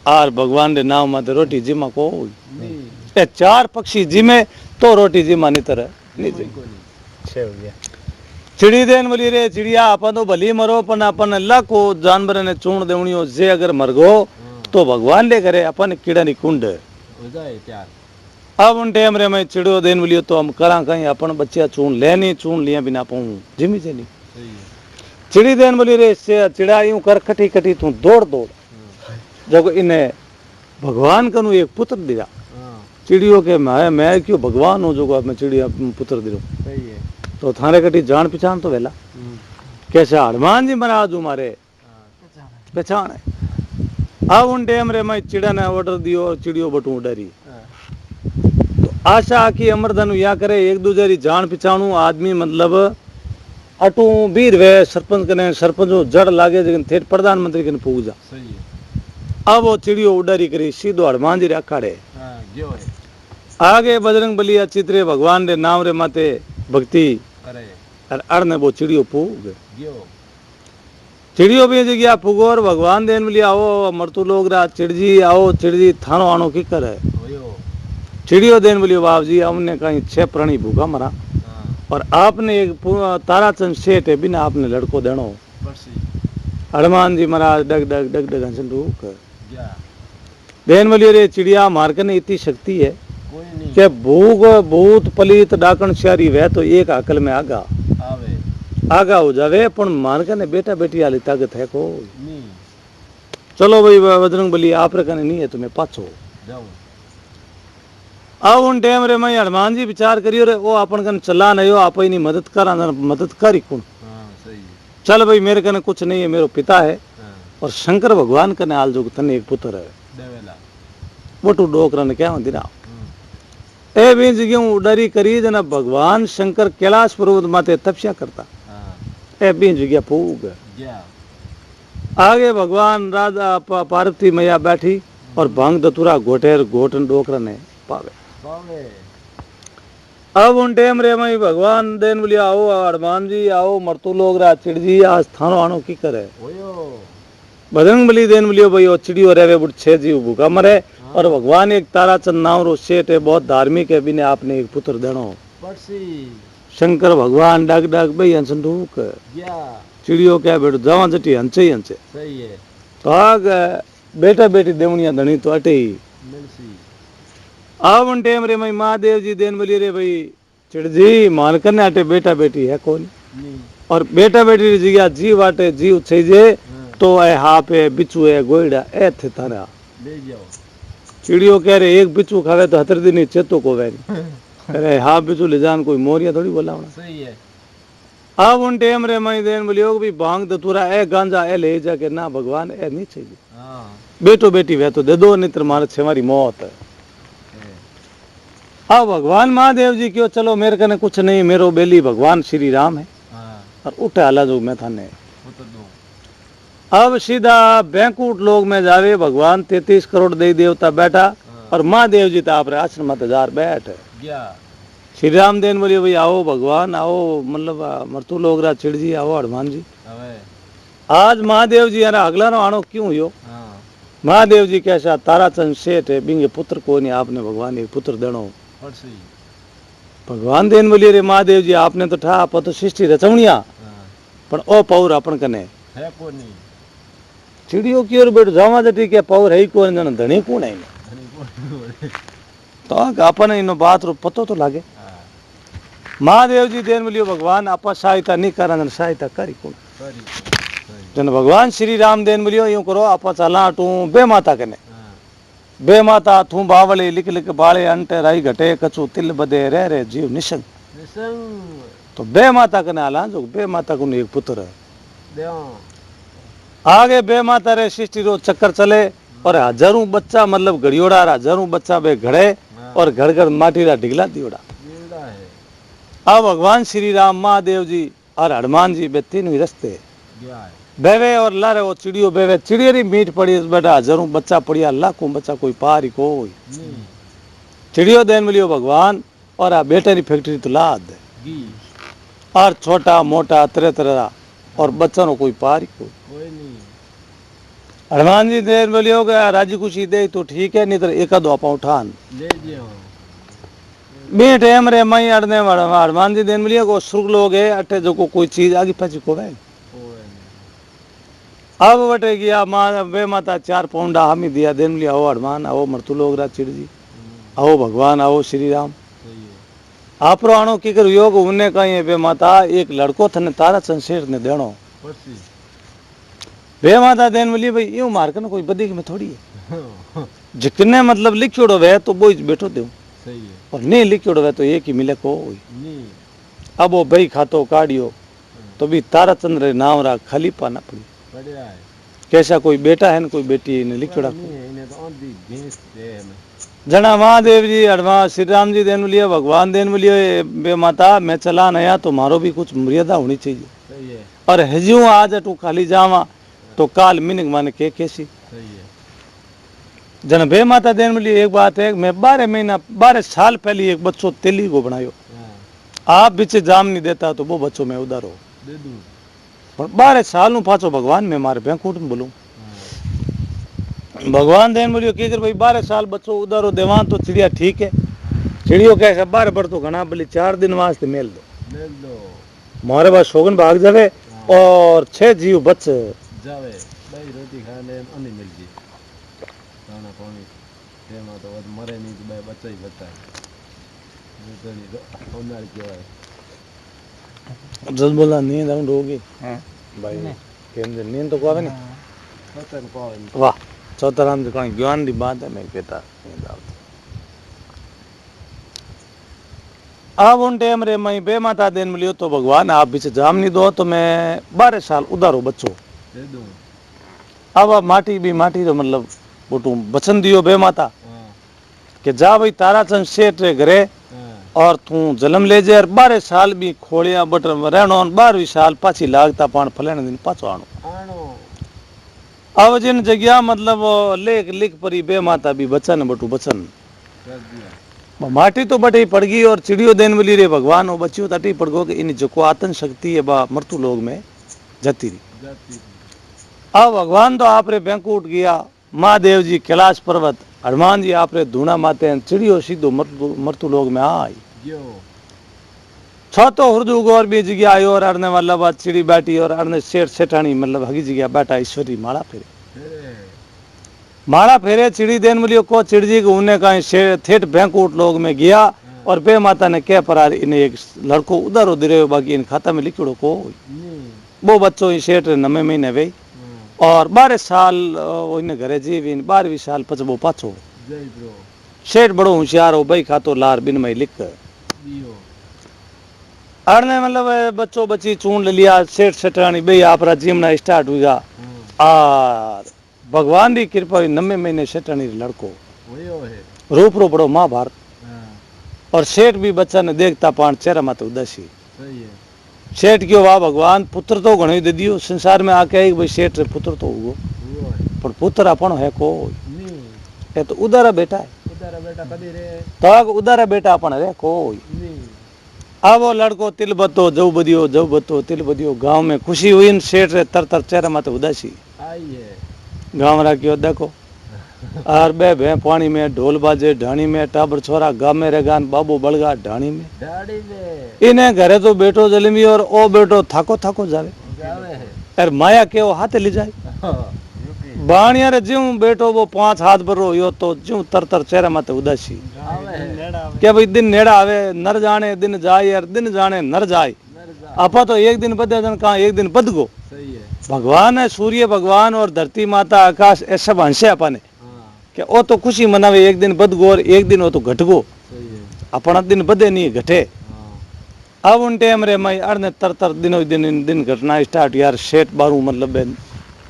Speaker 1: आर भगवान के नाम माते रोटी जिमा को
Speaker 2: नहीं
Speaker 1: ए 4 पक्षी जिमे तो रोटी जिमा नहीं तरह नहीं जिम
Speaker 2: को नहीं छे हो गया
Speaker 1: चिड़ी देन बोली रे चिड़िया अपन तो भली मरो पण अपन लाखो जानवर ने चूण देवणियो जे अगर मर गो तो भगवान ले करे अपन कीड़ा नी कुंड
Speaker 2: हो जाए प्यार
Speaker 1: अब उन टाइम रे मैं चिड़ियो देन बोलियो तो हम करा कहीं अपन बच्चिया चून लेनी चून लिया बिना पाऊं जिमी से नहीं
Speaker 2: सही है
Speaker 1: चिड़ी देन बोली रे से चिड़ा यूं कर कटी कटी तू दौड़ दौड़ जब इन्हें भगवान कनु एक पुत्र दिया
Speaker 2: हाँ
Speaker 1: चिड़ियों के मैं क्यों भगवान हूँ जो मैं चिड़िया पुत्र दिलो
Speaker 2: सही है
Speaker 1: तो थाने कटी जान पहचान तो वेला कैसे हनुमान जी महाराज हमारे पहचान है। अब उन टाइम रे मैं चिड़ा ने ऑर्डर दियो और चिड़ियो बटू डरी तो आशा की अमरधन या करे एक दूसरे की जान पहचानू आदमी मतलब अटू वीर वे सरपंच कने सरपंच जड़ लागे लेकिन थे प्रधानमंत्री कने पूजा
Speaker 2: सही है
Speaker 1: अब वो चिड़ियो उडारी करी सीधो हनुमान जी रे अखाड़े
Speaker 2: हाँ जो है
Speaker 1: आगे बजरंग बलिया चित्रे भगवान रे नाम रे माते भक्ति
Speaker 2: अरे
Speaker 1: और अड़ ने वो चिड़ियो पूग
Speaker 2: जो
Speaker 1: चिड़ियो भी जगह पुगो और भगवान देन मिली आओ मरतू लोग रा चिड़जी आओ चिड़जी थानो आनो की करे
Speaker 2: होयो
Speaker 1: चिड़ियो देन बोलियो बाप जी हमने कहीं 6 प्राणी भूखा मरा
Speaker 2: हाँ
Speaker 1: और आपने एक ताराचंद सेठ है बिना आपने लड़को देनो।
Speaker 2: पर्सी
Speaker 1: हनुमान जी महाराज डग डग डग डग हंसन रूक
Speaker 2: गया
Speaker 1: देन बोलियो रे चिड़िया मार्ग ने इतनी शक्ति है
Speaker 2: कोई नहीं
Speaker 1: कि भूख भूत पलीत डाकण श्यारी वह तो एक अकल में आगा
Speaker 2: आवे
Speaker 1: आगा हो जावे पण मार्ग ने बेटा बेटी वाली ताकत है को।
Speaker 2: नहीं
Speaker 1: चलो भाई बजरंग बली आप रखने नहीं है तुम्हें पाछो
Speaker 2: जाऊं
Speaker 1: अब उन टाइम रे मैं हनुमान जी विचार करियो रे वो अपन कन चला नहीं हो आप ही मदद करा मदद करी कौन।
Speaker 2: हाँ सही है
Speaker 1: चल भाई मेरे कने कुछ नहीं है मेरो पिता है
Speaker 2: हाँ
Speaker 1: और शंकर भगवान कने आल जो तने एक पुत्र है
Speaker 2: देवेला
Speaker 1: वो तू डोकरा ने क्या दिना ए भी जगह डरी करी जना भगवान शंकर कैलाश पर्वत माते तपस्या करता
Speaker 2: हाँ
Speaker 1: ए भी जगह फूक
Speaker 2: गया
Speaker 1: आगे भगवान राजा पार्वती मैया बैठी और भांग दतुरा घोटेर घोटन डोकरा ने पावे
Speaker 2: पावे
Speaker 1: अब उन टाइम रे मई भगवान देन बोलिया आओ हनुमान जी आओ मरतू लोग रा चिड़ जी आज थानो आनो की करे
Speaker 2: ओयो
Speaker 1: बजरंग बली देन बोलियो भाई वो चिड़ियो रेवे बुट 6 जीव भूखा मरे और भगवान एक ताराचंद नाम रो सेठ है बहुत धार्मिक है बिने आपने एक पुत्र देनो।
Speaker 2: पर्सी
Speaker 1: शंकर भगवान डग डग भाई हंसन ढूक
Speaker 2: गया
Speaker 1: चिड़ियो क्या बेटो जवा जटी हंसे ही हंसे
Speaker 2: सही है
Speaker 1: तो आग बेटा बेटी देवनिया धनी तो अटे ही
Speaker 2: मिलसी
Speaker 1: अब उन टाइम रे मई महादेव जी देन बोली रे भाई चिड़ जी मान करने अटे बेटा बेटी है कौन
Speaker 2: नहीं
Speaker 1: और बेटा बेटी री जगह जीव आटे जीव छे जे
Speaker 2: हाँ
Speaker 1: तो ए हाप है बिच्छू है गोइडा ए थे तारा
Speaker 2: ले जाओ
Speaker 1: चिड़ियो कह रहे एक बिच्छू खावे तो 7 दिन चेतो को वे अरे हाफ बिच्छू ले जान कोई मोरिया थोड़ी बोला
Speaker 2: सही है
Speaker 1: अब उन टाइम रे मई देन बोलियो भी भांग दतुरा ए गांजा ए ले जाके ना भगवान ए नहीं चाहिए
Speaker 2: हाँ
Speaker 1: बेटो बेटी वे तो दे दो नहीं तो मारे छेमारी मौत है। अब भगवान महादेव जी क्यों चलो मेरे कने कुछ नहीं मेरो बेली भगवान श्री राम है
Speaker 2: हाँ
Speaker 1: और उठे आला जो मैं थाने
Speaker 2: वो तो दो
Speaker 1: अब सीधा बैंकुट लोग में जावे भगवान 33 करोड़ देवी देवता बैठा और महादेव जी तो आप आश्रम में हजार बैठ
Speaker 2: गया
Speaker 1: श्री राम देन बोलिए भाई आओ भगवान आओ मतलब मरतू लोग रा चिड़ जी आओ हनुमान जी
Speaker 2: अवे
Speaker 1: आज महादेव जी यार अगला नो आनो क्यों हुयो
Speaker 2: हाँ
Speaker 1: महादेव जी कैसा ताराचंद सेठ है बिंगे पुत्र को नहीं आपने भगवान एक पुत्र देनो।
Speaker 2: पर्सी
Speaker 1: भगवान देन बोलिए रे महादेव जी आपने तो ठा आप तो सृष्टि रचवनिया
Speaker 2: हाँ
Speaker 1: पण ओ पौर अपन कने
Speaker 2: है को नहीं
Speaker 1: चिड़ियो की ओर बैठ जावा जटी के पौर है को जन धनी कोण है
Speaker 2: धनी को
Speaker 1: तो अपन इनो बात रो पतो तो लागे
Speaker 2: हाँ
Speaker 1: महादेव जी देन बोलियो भगवान आपा सहायता नहीं करन सहायता करी कोण
Speaker 2: सही सही
Speaker 1: जन भगवान श्री राम देन बोलियो यूं करो आपा चला टू बे माता कने
Speaker 2: हाँ
Speaker 1: बे माता थू बावले लिख लिख बाले अंटे राई घटे कछु तिल बदे रे जीव निशंग
Speaker 2: निसंग
Speaker 1: तो बे माता कने आला जो बे माता को एक पुत्र है
Speaker 2: देव
Speaker 1: आगे बे माता रे सृष्टि रो चक्कर चले और हजारों बच्चा मतलब घड़ियोड़ा हजारों बच्चा बे घड़े और घर घर माटी रा ढिगला दियोड़ा।
Speaker 2: जिंदा है
Speaker 1: अब भगवान श्री राम महादेव जी और हनुमान जी बे तीन ही रस्ते
Speaker 2: गया है
Speaker 1: बेवे और लारे वो चिड़ियो बेवे चिड़ियरी मीट पड़ी बेटा हजारों बच्चा पड़िया लाखों बच्चा कोई पारी कोई
Speaker 2: नहीं
Speaker 1: चिड़ियो देन मिलियो भगवान और आ बेटे री फैक्ट्री तो लाद
Speaker 2: गी
Speaker 1: और छोटा मोटा तरह तरह और बच्चा नो कोई पारी कोई
Speaker 2: कोई नहीं
Speaker 1: हनुमान जी देर बोलियो गया राजी खुशी दे तो ठीक है नहीं तो एक दो आपा उठान
Speaker 2: ले जाओ
Speaker 1: बे टाइम रे मई अड़ने हनुमान जी देन मिलियो को सुर्ग लोग है अटे जो को कोई चीज आगे पाछी को वे अब बटे गया माँ बे माता 4 पौंडा हामी दिया देन लिया आओ हनुमान आओ मरतू लोग रा चिड़ जी आओ भगवान आओ श्री राम
Speaker 2: सही है
Speaker 1: आपरो आनो की कर योग उन्ने कहीं बे माता एक लड़को थने तारा संशेर ने देनो
Speaker 2: पर्सी
Speaker 1: बे माता देन मिली भाई यूं मार के ना कोई बदी में थोड़ी है जितने मतलब लिखियोड़ो वे तो वो बैठो दे
Speaker 2: सही है
Speaker 1: और नहीं लिखियोड़ो वे तो एक ही मिले को
Speaker 2: नहीं
Speaker 1: अब वो भाई खातो काढ़ियो तो भी तारा चंद्र नाम रा खलीफा ना पड़ी
Speaker 2: बढ़िया है
Speaker 1: कैसा कोई बेटा है ना कोई बेटी ने लिखियोड़ा
Speaker 2: नहीं है इन्हें तो आंधी भैंस दे में
Speaker 1: जना महादेव जी हनुमान श्री राम जी देन लिया भगवान देन लिया बे माता मैं चला नया तो मारो भी कुछ मर्यादा होनी चाहिए
Speaker 2: सही है
Speaker 1: और हजू आज तू खाली जावा तो काल मिनक माने के कैसी
Speaker 2: सही है
Speaker 1: जन बे माता देन मिली एक बात है मैं 12 महीना 12 साल पहले एक बच्चों तेली को बनायो
Speaker 2: हाँ
Speaker 1: आप बीच जाम नहीं देता तो वो बच्चों में उधर हो
Speaker 2: दे दूं
Speaker 1: पर 12 साल नु पाछो भगवान में मारे बैंकुट में बोलूं
Speaker 2: हाँ
Speaker 1: भगवान देन बोलियो की कर भाई 12 साल बच्चों उधर हो देवान तो चिड़िया ठीक है चिड़ियो कहे बार बर तो घना बली 4 दिन वास्ते मेल दो
Speaker 2: मेल दो
Speaker 1: मारे पास शोगन भाग जावे और 6 जीव बच
Speaker 2: जावे भाई रोटी खा ले अन्नी मिल जी दाना पानी तेमा तो वध मरे नहीं तो भाई बच्चा ही बच्चा है तो नहीं होनार क्यों है
Speaker 1: जस बोला नींद हम डोगी भाई केम नींद तो कोवे नहीं
Speaker 2: पता को पावे
Speaker 1: वाह चौथराम जी कोई ज्ञान दी बात है मैं कहता नींद आवती अब उन टाइम रे मई बे माता देन मिलियो तो भगवान आप बीच जाम नहीं दो तो मैं 12 साल उधारो बच्चो
Speaker 2: दे दूं
Speaker 1: अब माटी भी माटी तो मतलब बोटू बचन दियो बे माता
Speaker 2: हां
Speaker 1: कि जा भाई ताराचंद सेठ रे घरे
Speaker 2: हां
Speaker 1: और तू जन्म ले जे और 12 साल भी खोलिया बटर रहनो 12वीं साल पाछी लागता पण फलाने दिन पाछो आनो
Speaker 2: आनो
Speaker 1: अब जिन जगह मतलब लेख लिख परी बे माता भी बचन बटू बचन
Speaker 2: कर दिया
Speaker 1: माटी तो बटे पड़ गई और चिड़ियो देन मिली रे भगवान वो बच्चियों तटी पड़ गो कि इन जो आतन शक्ति है बा मृत्यु लोग में जाती रही
Speaker 2: जाती
Speaker 1: अब भगवान तो आप रे बैंक उठ गया महादेव जी कैलाश पर्वत हनुमान जी आप रे धूना माते हैं चिड़ियो सीधो मृत्यु लोग में आई
Speaker 2: गयो
Speaker 1: छ तो हृदय गौर भी जगह आयो और अड़ने वाला बात चिड़ी बैठी और अड़ने सेठ सेठानी मतलब हगी जगह बैठा ईश्वरी माला फेरे
Speaker 2: तेरे
Speaker 1: माला फेरे चिड़ी देन मिलियो को चिड़जी को उन्हें कहीं ठेठ बैंकूट लोग में गया और बे माता ने कह पर इन्हें एक लड़को उधर उधर बाकी इन खाता में लिखिड़ो को
Speaker 2: नहीं
Speaker 1: वो बच्चों ही सेठ 9 महीने वे और 12 साल इन्हें घरे जीवी 12वीं साल पचबो पाछो
Speaker 2: जय ब्रो
Speaker 1: सेठ बड़ो होशियार हो भाई खातो लार बिन में लिख
Speaker 2: दियो
Speaker 1: अड़ने मतलब बच्चों बच्ची चून ले लिया सेठ सेठानी बे आपरा जीवना स्टार्ट हुआ और भगवान की कृपा 9 महीने सेठानी लड़को
Speaker 2: वयो है
Speaker 1: रूप रो बड़ो महाभारत
Speaker 2: हां
Speaker 1: और सेठ भी बच्चा ने देखता पान चेहरा माते उदासी
Speaker 2: सही है
Speaker 1: सेठ क्यों वाह भगवान पुत्र तो घणो दे दियो संसार में आके एक भाई सेठ रे पुत्र तो हुओ
Speaker 2: वो है
Speaker 1: पर पुत्र अपन है को
Speaker 2: नहीं
Speaker 1: ये तो उदारा बेटा है
Speaker 2: उधर बेटा कदी रे
Speaker 1: तो उदारा बेटा अपन रे को
Speaker 2: नहीं
Speaker 1: अब वो लड़को तिल बतो जव बतो तिल बदियो गांव में खुशी हुई इन सेठ रे तर चेहरा माते उदासी
Speaker 2: आई है
Speaker 1: गांव रा क्यों देखो और बे पानी में ढोल बाजे ढाणी में टाबर छोरा गामे रे गान बाबू बलगा ढाणी में
Speaker 2: दाढ़ी में
Speaker 1: इन्हें घरे तो बेटो जलमी और ओ बेटो थाको थाको जावे
Speaker 2: जावे है
Speaker 1: और माया के वो हाथे ले जाए बाणिया रे ज्यों बेटो वो 5 हाथ भरो यो तो ज्यों तर चेहरा माते उदासी
Speaker 2: आवे है
Speaker 1: क्या भाई दिन नेड़ा आवे नर जाने दिन जाए और दिन जाने नर जाए आपा तो एक दिन बदे दिन कहाँ एक दिन बद गो
Speaker 2: सही है
Speaker 1: भगवान है सूर्य भगवान और धरती माता आकाश ऐसा सब हंसे अपने
Speaker 2: हां
Speaker 1: कि वो तो खुशी मनावे एक दिन बद गो और एक दिन वो तो घट गो
Speaker 2: सही है
Speaker 1: अपना दिन बदे नहीं घटे
Speaker 2: हां
Speaker 1: अब उन टाइम रे मई अड़ने तर दिनों दिन घटना स्टार्ट यार सेठ बारू मतलब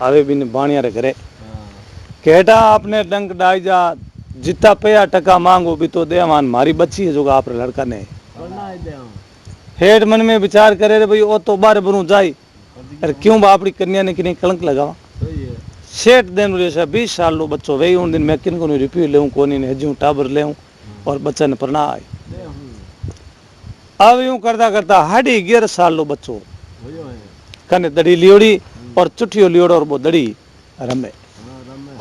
Speaker 1: आवे भी बाणिया रे घरे
Speaker 2: हां
Speaker 1: केटा आपने डंक डाई जा जितना पया टका मांगो भी तो देवान मारी बच्ची है जो आप लड़का ने
Speaker 2: करना है दे
Speaker 1: हेठ मन में विचार करे रे भाई वो तो बार बरू जाई अरे क्यों बापड़ी कन्या ने कि कलंक लगावा
Speaker 2: सही है
Speaker 1: सेठ दिन रे 20 साल लो बच्चो वे उन दिन मैं किन को रिप्यू लेऊं कोनी ने हजू टाबर लेऊं और बच्चा ने पढ़ना आए
Speaker 2: दे हूं
Speaker 1: अब यूं करता करता 11.5 साल लो बच्चो
Speaker 2: वयो है
Speaker 1: कने दड़ी लियोड़ी और चुठियो लियोड़ो और वो दड़ी रमे
Speaker 2: हां रमे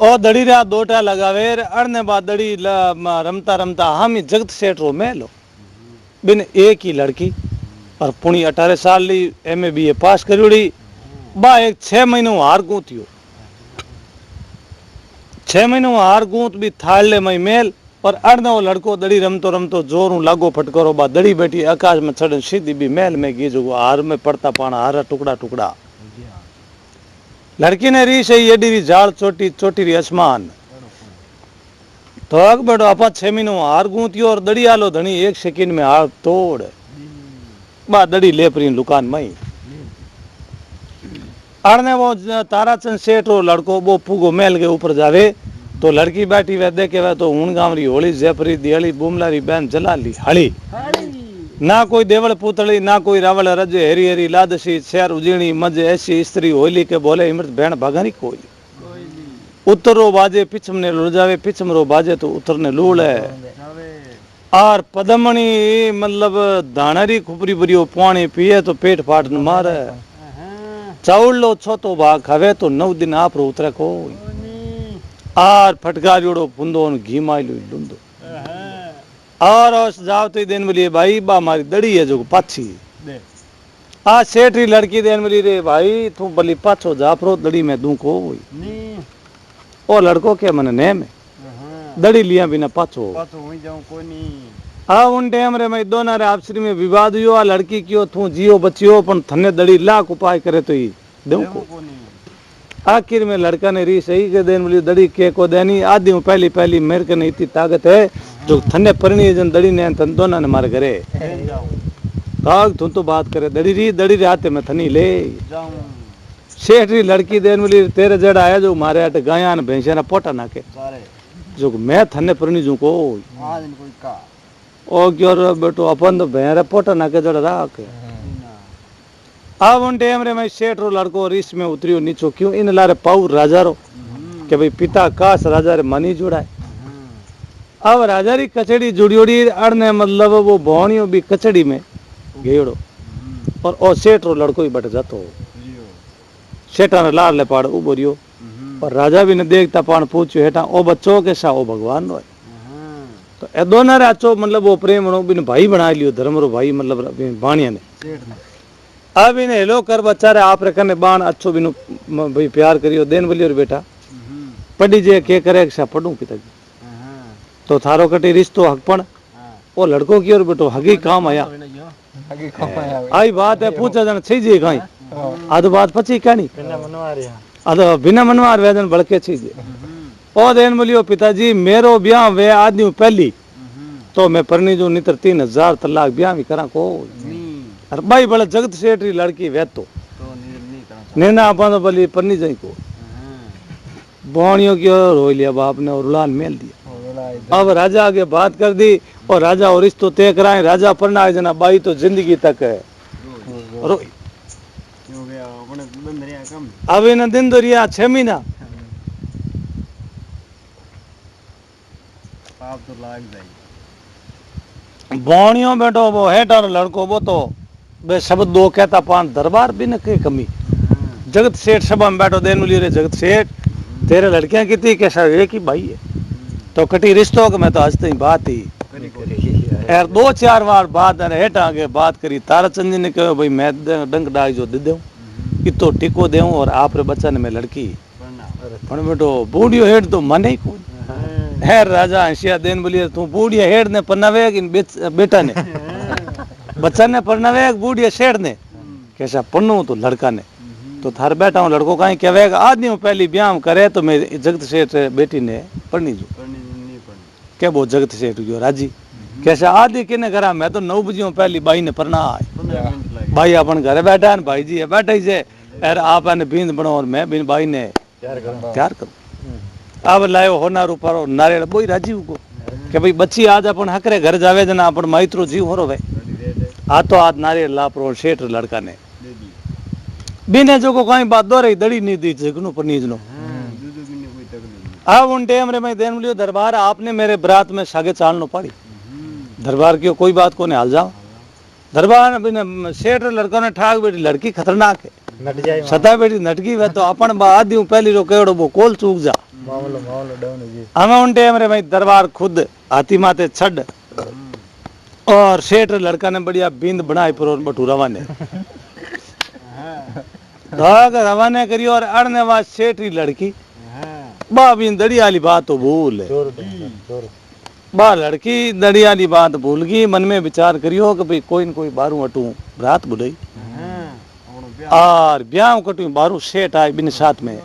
Speaker 1: ओ दड़ी रा दोटा लगावे अड़ने बाद दड़ी रमता रमता हम ही जगत सेठ रो में लो बिन एक ही लड़की और पुणी 18 साल ली एमए बीए पास करी बा एक 6 महीनों हार गूंथियो 6 महीनों हार गूंथ भी थाल ले मई मेल और अड़ने वो लड़को दड़ी रमतो रमतो जोरू लागो फटकरो बा दड़ी बैठी आकाश में चढ़ सीधी भी मेल में गी जो हार में पड़ता पाना हारा टुकड़ा टुकड़ा लड़की ने री सही एडी री झाड़ चोटी चोटी री आसमान तो अग बेटो आपा 6 महीनों हार गूंथियो और दड़ी आलो धनी 1 सेकंड में हार तोड़ बा दड़ी लेपरी लुकान मई अड़ने वो ताराचंद सेठ रो लड़को वो पुगो मेल के ऊपर जावे तो लड़की बैठी वे देखे वे तो हूण गांव री होली जेपरी दियाली बुमला री बहन जला ली हली ना कोई देवल पुतली ना कोई रावल रजे हेरी हेरी लादसी शेर उजीणी मज ऐसी स्त्री होली के बोले इमृत बहन भगानी कोई उतरो बाजे पिछम ने लुड़ जावे पिछम रो बाजे तो उतरने लूड़ है और पदमणी मतलब दानरी खुपरी बरियो पानी पिए तो पेट फाट न मारे चाउल लो छो तो भाग खावे तो 9 दिन आप रो उतरे को आर फटकारियोड़ो पुंदो घी माइलो लुंदो और उस जावती देन मिली भाई बा मारी दड़ी है जो पाछी आ सेठी लड़की देन मिली रे भाई तू बली पाछो जाफरो दड़ी में दूं को ओ लड़को के मन ने में दड़ी लिया बिना पाछो आ उन टाइम रे मैं दोना रे आपसी में विवाद हुयो आ लड़की कियो तू जियो बचियो पण थने दड़ी लाख उपाय करे तो ही दूं को आखिर में लड़का ने री सही के देन मिली दड़ी के को देनी आदि पहली पहली मेरे के नहीं इतनी ताकत है जो थने परनी जन दड़ी ने तन दोना ने मार करे काग तू तो बात करे दड़ी रे आते में थनी ले सेठ री लड़की देन मिली तेरे जड़ा आया जो मारे अट गाया ने भैंसा ने पोटा नाके जो मैं थने परनी जू को ओ क्यों बेटो अपन तो भैंसा पोटा नाके जड़ा राख अब उन टाइम रे मैं सेठ रो लड़को रिस में उतरियो नीचो क्यों इन लारे पाऊ राजा रो के भाई पिता काश राजा रे मनी जुड़ाए अब राजा री कचड़ी जुड़ियोड़ी अड़ने मतलब वो भौणियों भी कचड़ी में घेड़ो और ओ सेठ रो लड़को ही बट जातो सेठा ने लार ले पाड़ उबोरियो और राजा भी ने देखता पान पूछ्यो हेठा ओ बच्चो के सा ओ भगवान रो तो ए दोना रे अचो मतलब वो प्रेम रो बिन भाई बना लियो धर्म रो भाई मतलब बाणिया ने अब इन्हें हेलो कर बच्चा आप रे कने बाण अच्छो बिनु भाई प्यार करियो देन बोलियो बेटा पढ़ी जे के करे सा पढ़ू पिताजी तो थारो कटी रिश्तो हकपण ओ लड़को की और बेटो हगी काम आया आई बात है पूछा जन छी जे काई आद बात पची कानी आद बिना मनवार वेदन बड़के छी जे ओ देन बोलियो पिताजी मेरो ब्याह वे आदमी पहली तो मैं परनी जो नितर 3000 तलाक ब्याह भी करा को अरे भाई बड़ा जगत सेठ री लड़की वे तो नैना अपन तो बली परनी जाई को बोणियों की रो लिया बाप ने और उड़ान मेल दिया अब राजा आगे बात कर दी और राजा और रिश्तो तय कराए राजा परना जना बाई तो जिंदगी तक है रोई अब इन दिन तो रिया 6 महीना बोणियों बेटो वो हेटर लड़को वो तो बे शब्द दो कहता पान दरबार भी न के कमी जगत सेठ सभा में बैठो देन मिली रे जगत सेठ तेरे लड़कियां कितनी कैसा एक ही भाई है तो कटी रिश्तों के मैं तो आज तक बात ही यार 2-4 बार बात हेठ आगे बात करी ताराचंद जी ने कहो भाई मैं डंक डाक जो दे दूं इतो टिको देऊं और आप रे बच्चा ने मैं लड़की पण बेटो बूढ़ियो हेड तो मने ही कोई है राजा हंसिया देन बोलिए तू बूढ़िया हेड ने पन्नावे कि बेटा ने बच्चा ने पढ़नावे बूढ़िया शेर ने कैसा पढ़नू तो लड़का ने तो थार बैठा हूँ लड़को कहीं कहवेगा आदमी पहली ब्याह करे तो मैं जगत सेठ बेटी ने पढ़नी जो क्या वो जगत सेठ गयो राजी कैसा आदि किने करा मैं तो 9 बजे पहली बाई ने पढ़ना आए भाई अपन घर बैठा है भाई जी है बैठा ही से यार आप ने बींद बनो और मैं बिन बाई ने तैयार करूँ अब लायो होनार ऊपर नारियल बोई राजी को कि भाई बच्ची आज अपन हकरे घर जावे जना अपन माइत्रो जीव हो रो आ तो आज नारियल लापरो सेठ लड़का ने बिने जो को कहीं बात दो रही दड़ी नहीं दी जगनो पर नीजनो अब उन टाइम रे मैं देन लियो दरबार आपने मेरे बरात में सागे चालनो पड़ी दरबार की कोई बात को नहीं हाल जाओ दरबार बिने सेठ लड़का ने ठाक बेटी लड़की खतरनाक है सता बेटी नटकी वे तो अपन आदि पहली रो केड़ो वो कोल चूक जा मामलो डाउन जी हम उन टाइम रे मैं दरबार खुद हाथी माथे छड़ और सेठ लड़का ने बढ़िया बींद बनाई पर बटू रवाने रवाने करी और अड़ने बाद सेठ लड़की बा बींद दड़ी वाली बात तो भूल बा लड़की दड़ी वाली बात भूल गई मन में विचार करियो कि भाई कोई न कोई बारू अटू रात बुढ़ई और ब्याह कटू बारू सेठ आए बिन साथ में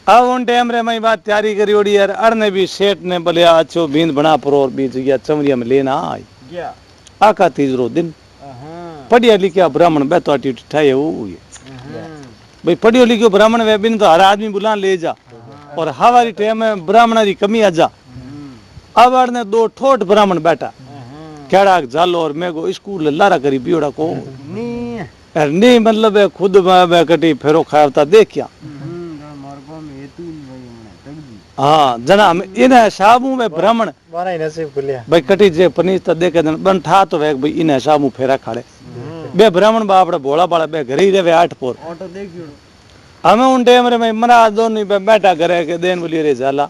Speaker 1: अब उन टाइम रे मैं बात तैयारी करी ओड़ी यार अड़ने भी सेठ ने बोले अच्छो बींद बना परो और बीज गया चमरिया में लेना आई आका तीसरो दिन पढ़िया लिखा ब्राह्मण बैठो ठाए भाई पढ़ियो लिखो ब्राह्मण वे बिन तो हर आदमी बुला ले जा और हवारी टाइम में ब्राह्मण की कमी आ जा अब अड़ने 2 ठोट ब्राह्मण बैठा केड़ा जालो और मैं को स्कूल लारा करी बियोड़ा को नहीं मतलब खुद कटी फेरो खावता देखिया हाँ जना इन हिसाबू में ब्राह्मण भाई कटी जे पनीर तो देखे बन ठा तो वे भाई इन हिसाबू फेरा खाड़े बे ब्राह्मण बापड़े भोला बाड़ा बे घर ही रहे 8 पोर हमें उन टाइम रे मैं मरा दोनों पे बैठा करे के देन बोलिए रे जाला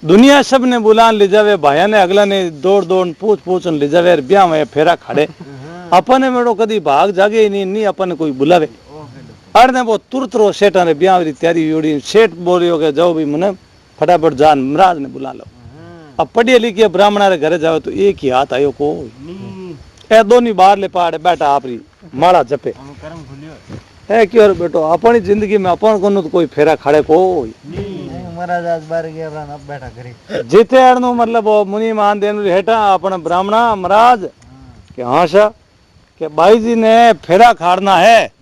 Speaker 1: दुनिया सब ने बुलान ले जावे भाया ने अगला ने दौड़ दौड़ पूछ पूछ ले जावे ब्याह में फेरा खड़े अपन मेड़ो कदी भाग जागे ही नहीं अपन कोई बुलावे अरे वो तुरंत रो सेठ ने ब्याह री तैयारी योड़ी सेठ बोलियो के जाओ भी मने फटाफट जान महाराज ने बुला लो अब पढ़िए लिखिए ब्राह्मणा रे घरे जाओ तो एक ही हाथ आयो को ए दोनों बाहर ले पाड़े बैठा आपरी माला जपे ए क्यों बेटो अपनी जिंदगी में अपन को तो कोई फेरा खड़े को
Speaker 3: महाराज आज बार गया अब बैठा करे
Speaker 1: जीते अड़नु मतलब वो मुनि मान देन हेठा अपन ब्राह्मणा महाराज के हाँ सा के भाई जी ने फेरा खाड़ना है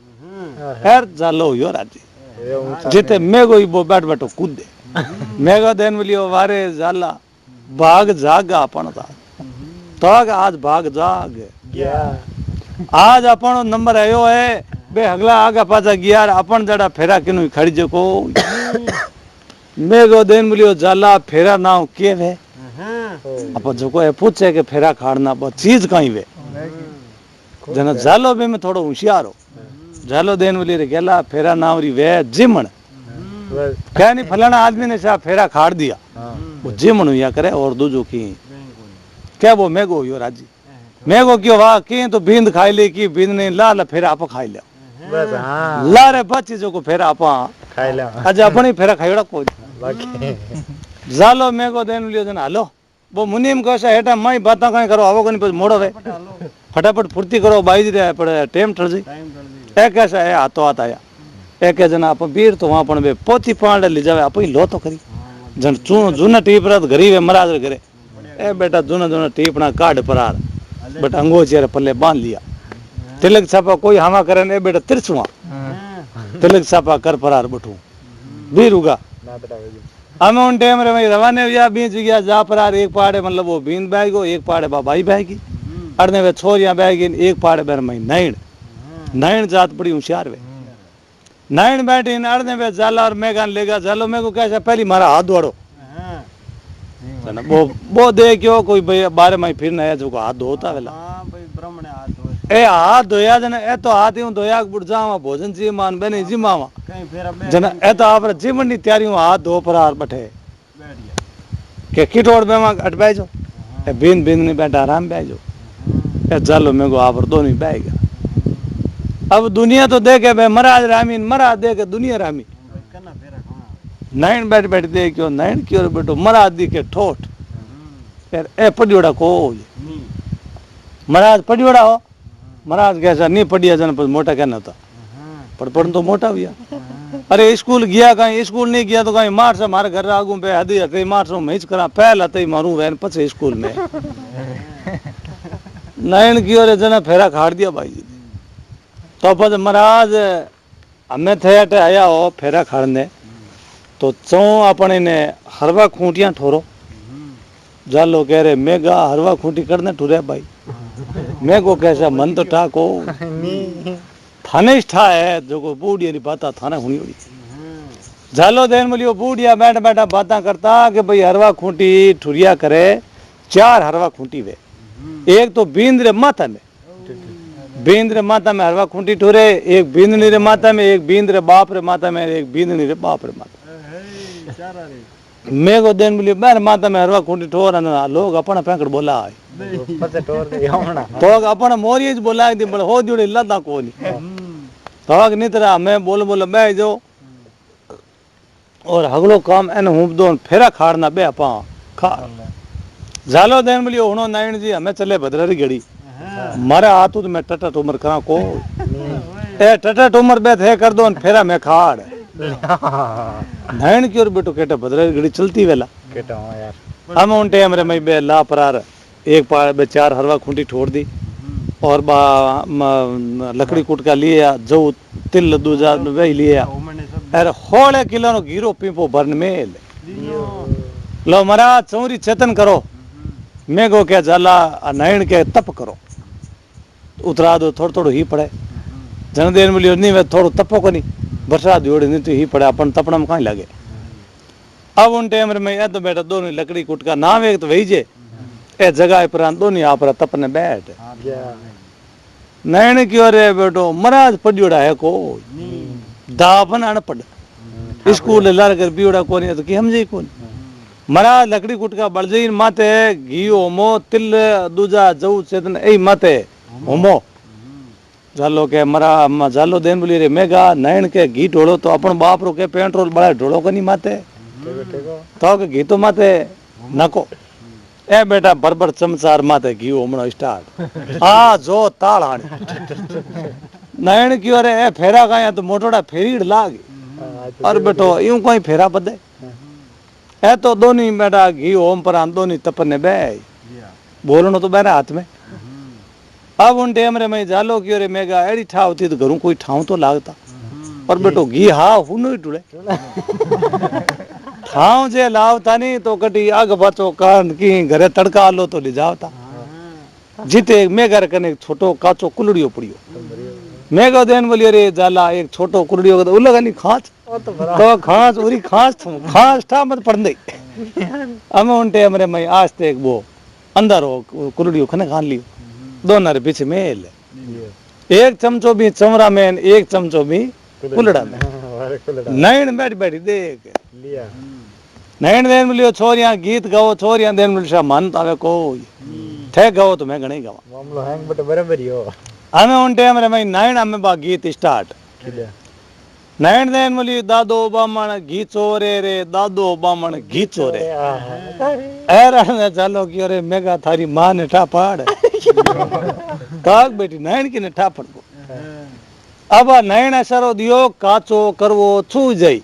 Speaker 1: खैर जालो यो राजी जीते मैं कोई वो बैठ बैठो कूद दे मेगा देन बोलियो वारे जाला भाग जागा अपन तो आज भाग जाग आज अपन नंबर आयो है बे अगला आगा पाचा गया अपन जड़ा फेरा किनु खड़ी जो को मेगो देन बोलियो जाला फेरा नाव के वे अपन जो को पूछे के फेरा खाड़ना वो चीज कहीं वे जना जालो बे में थोड़ो होशियार हो जालो देन बोली रे गेला फेरा नाव री वे जिमण क्या नहीं फलाना आदमी ने सा फेरा खाड़ दिया वो जिमण या करे और दूजो की क्या वो मेगो यो राजी मेगो क्यों वाह की तो बींद खाई ले की बींद ने ला फेरा आप खाई ले
Speaker 3: बस हाँ
Speaker 1: ला रे बच्ची जो को फेरा आप
Speaker 3: खाई ले
Speaker 1: आज अपनी फेरा खाईड़ा कोई जालो मेगो देन लियो जन हालो वो मुनीम कहसा हेटा मई बाता कहीं करो आवो कहीं मोड़ो वे फटाफट फुर्ती करो बाई जी रे पड़े टेम ठर जी ए कैसा है हाथों हाथ आया एक जना आप बीर तो वहां पण बे पोती पांडे ले जावे आप लो तो करी जन जूना टीप रात घरी वे महाराज रे घरे ए बेटा जूना जूना टीपना काट परार बट अंगोची रे पल्ले बांध लिया तिलक छापा कोई हमा करे ने बेटा तिरछुआ तिलक छापा कर परार बठू बीर उगा हमें उन टाइम रे भाई रवाने या बीच गया जा परार एक पाड़े मतलब वो बींद बैगो एक पाड़े बाबाई बैगी अड़ने वे छोरियां बैगी एक पाड़े बेर मई नैण नैण जात बड़ी होशियार वे नैण बैठी अड़ने वे जाला और मेघान लेगा जालो मेरे को कैसा पहली मारा हाथ दौड़ो वो देखियो कोई बारे में फिर नया जो हाथ धोता वेला ए हाथ धोया जन ए तो हाथ यूं धोया बुढ़ जावा भोजन जी मान बने जी मावा जन ए तो आप जीवन नी तैयारी हाथ धो परार बैठे के किटोड़ में अट बैठ जो ए बिन बिन नहीं बैठा आराम बैठ जो ए चलो मेरे को आप दो नहीं बैठ गया अब दुनिया तो देखे भाई महाराज रामीन महाराज देखे दुनिया रामी नैन बैठ बैठ देखियो नैन क्यों बेटो महाराज दी के ठोठ फिर ए पड़ियोड़ा को महाराज पड़ियोड़ा हो महाराज कैसा नहीं पढ़िया जन पर मोटा क्या था पढ़ तो मोटा भी अरे स्कूल गया कहीं स्कूल नहीं गया तो कहीं मार से हमारे घर आगू पे हदी कहीं मार से मैच करा पहला तो मारू वैन पचे स्कूल में नैन की और जना फेरा खाड़ दिया भाई जी तो पद महाराज हमें थे अटे आया हो फेरा खाड़ने तो चौ अपने ने हरवा खूंटियां ठोरो जालो कह रहे मेगा हरवा खूंटी करने ठुरे भाई मैं को कैसा मन तो ठाको थाने ठा है जो को बूढ़िया री बाता थाने हुनी हुई जालो देन बोलियो बूढ़िया बैठ बैठा बाता करता कि भाई हरवा खूंटी ठुरिया करे चार हरवा खूंटी वे एक तो बींद रे माथा में हरवा खूंटी ठुरे एक बींदनी रे माथा में एक बींद रे बाप रे माथा में एक बींदनी रे बाप रे माथा मैं को देन बोलियो बैर माथा में हरवा खूंटी ठोर लोग अपना पैंकड़ बोला है तो अपन मोरी बोला दी बोले हो जुड़े लदा कोनी तो नितरा मैं बोल बे जो और हगलो काम एन हुम दो फेरा खाड़ना बे अपा खा जालो देन बोलियो हुनो नारायण जी हमें चले भद्रारी गड़ी मारे आतू तो मैं टटा टूमर करा को ए टटा टूमर बे थे कर दो फेरा मैं खाड़ नारायण की और बेटो केटा भद्रारी गड़ी चलती वेला केटा यार हम उन टाइम रे मैं बे ला परार एक पाड़ में चार हरवा खूंटी छोड़ दी और लकड़ी कूट का लिया जो तिल दूजा वही लिया अरे होले किलो नो गिरो पीपो भरन में लो महाराज चौरी चेतन करो मैं को क्या जाला नैन के तप करो उतरा दो थोड़ा थोड़ा ही पड़े जन देर मिलियो नहीं वे थोड़ा तपो को नहीं बरसात जोड़े नहीं तो ही पड़े अपन तपना में कहीं लगे अब उन टाइम में ये तो बेटा दोनों लकड़ी कूट का नाम एक तो वही जे ए जगह पर दोनों आप तपने बैठ नैन की ओर बेटो महाराज पड़ियोड़ा है को दापन अनपढ़ स्कूल लार कर बीड़ा कोनी तो की समझे कोनी मरा लकड़ी कुटका बड़जई माते घी होमो तिल दूजा जऊ चेतन ए माते होमो जालो के मरा अम्मा जालो देन बोली रे मेगा नैन के घी ढोलो तो अपन बाप रो के पेट्रोल बड़ा ढोलो को नहीं माते तो के घी तो माते नको ए बेटा बरबर चमचार माते घी होमणो स्टार्ट आ जो ताल हाणी नैन क्यों रे ए फेरा काया तो मोटोड़ा फेरीड़ लाग और बेटो यूं कोई फेरा बदे है तो दोनी बेटा घी होम पर हम दोनी तपने बे बोलनो तो बेरे हाथ में अब उन टेम रे मैं जालो क्यों रे मेगा एड़ी ठाव थी तो घरों कोई ठाव तो लागता पर बेटो घी हा हुनो ही टुले ठाव जे लावता नहीं तो कटी आग पाचो कान की घरे तड़का लो तो ले जावता जीते मेगा कने छोटो काचो कुलड़ियो पड़ियो मेगा देन बोलियो रे जाला एक छोटो कुलड़ियो तो उलगा नहीं खांच तो खांच उरी खांच था मत पड़ दे हमें उन टेम रे मैं आज तक वो अंदर हो कुलड़ियो खने खान लियो दोनों रे पीछे मेल एक चमचो भी चमड़ा में एक चमचो भी कुलड़ा में नैन बैठ बैठी देख नैन देन बोलियो छोरियां गीत गाओ छोरियां देन बोलियो मन आवे कोई थे गाओ तो मैं घणे गावा
Speaker 3: मामलो हैंग बट बराबर ही हो
Speaker 1: हमें उन टाइम रे मैं नैन हमें बा गीत स्टार्ट नैन देन बोली दादो बामण घी चोरे रे दादो बामण घी चोरे ऐरा चालो क्यों रे मेगा थारी मां ने ठा पाड़ ताक बेटी नैन की ने ठा पड़ अब नैन असरो दियो काचो करवो छू जाई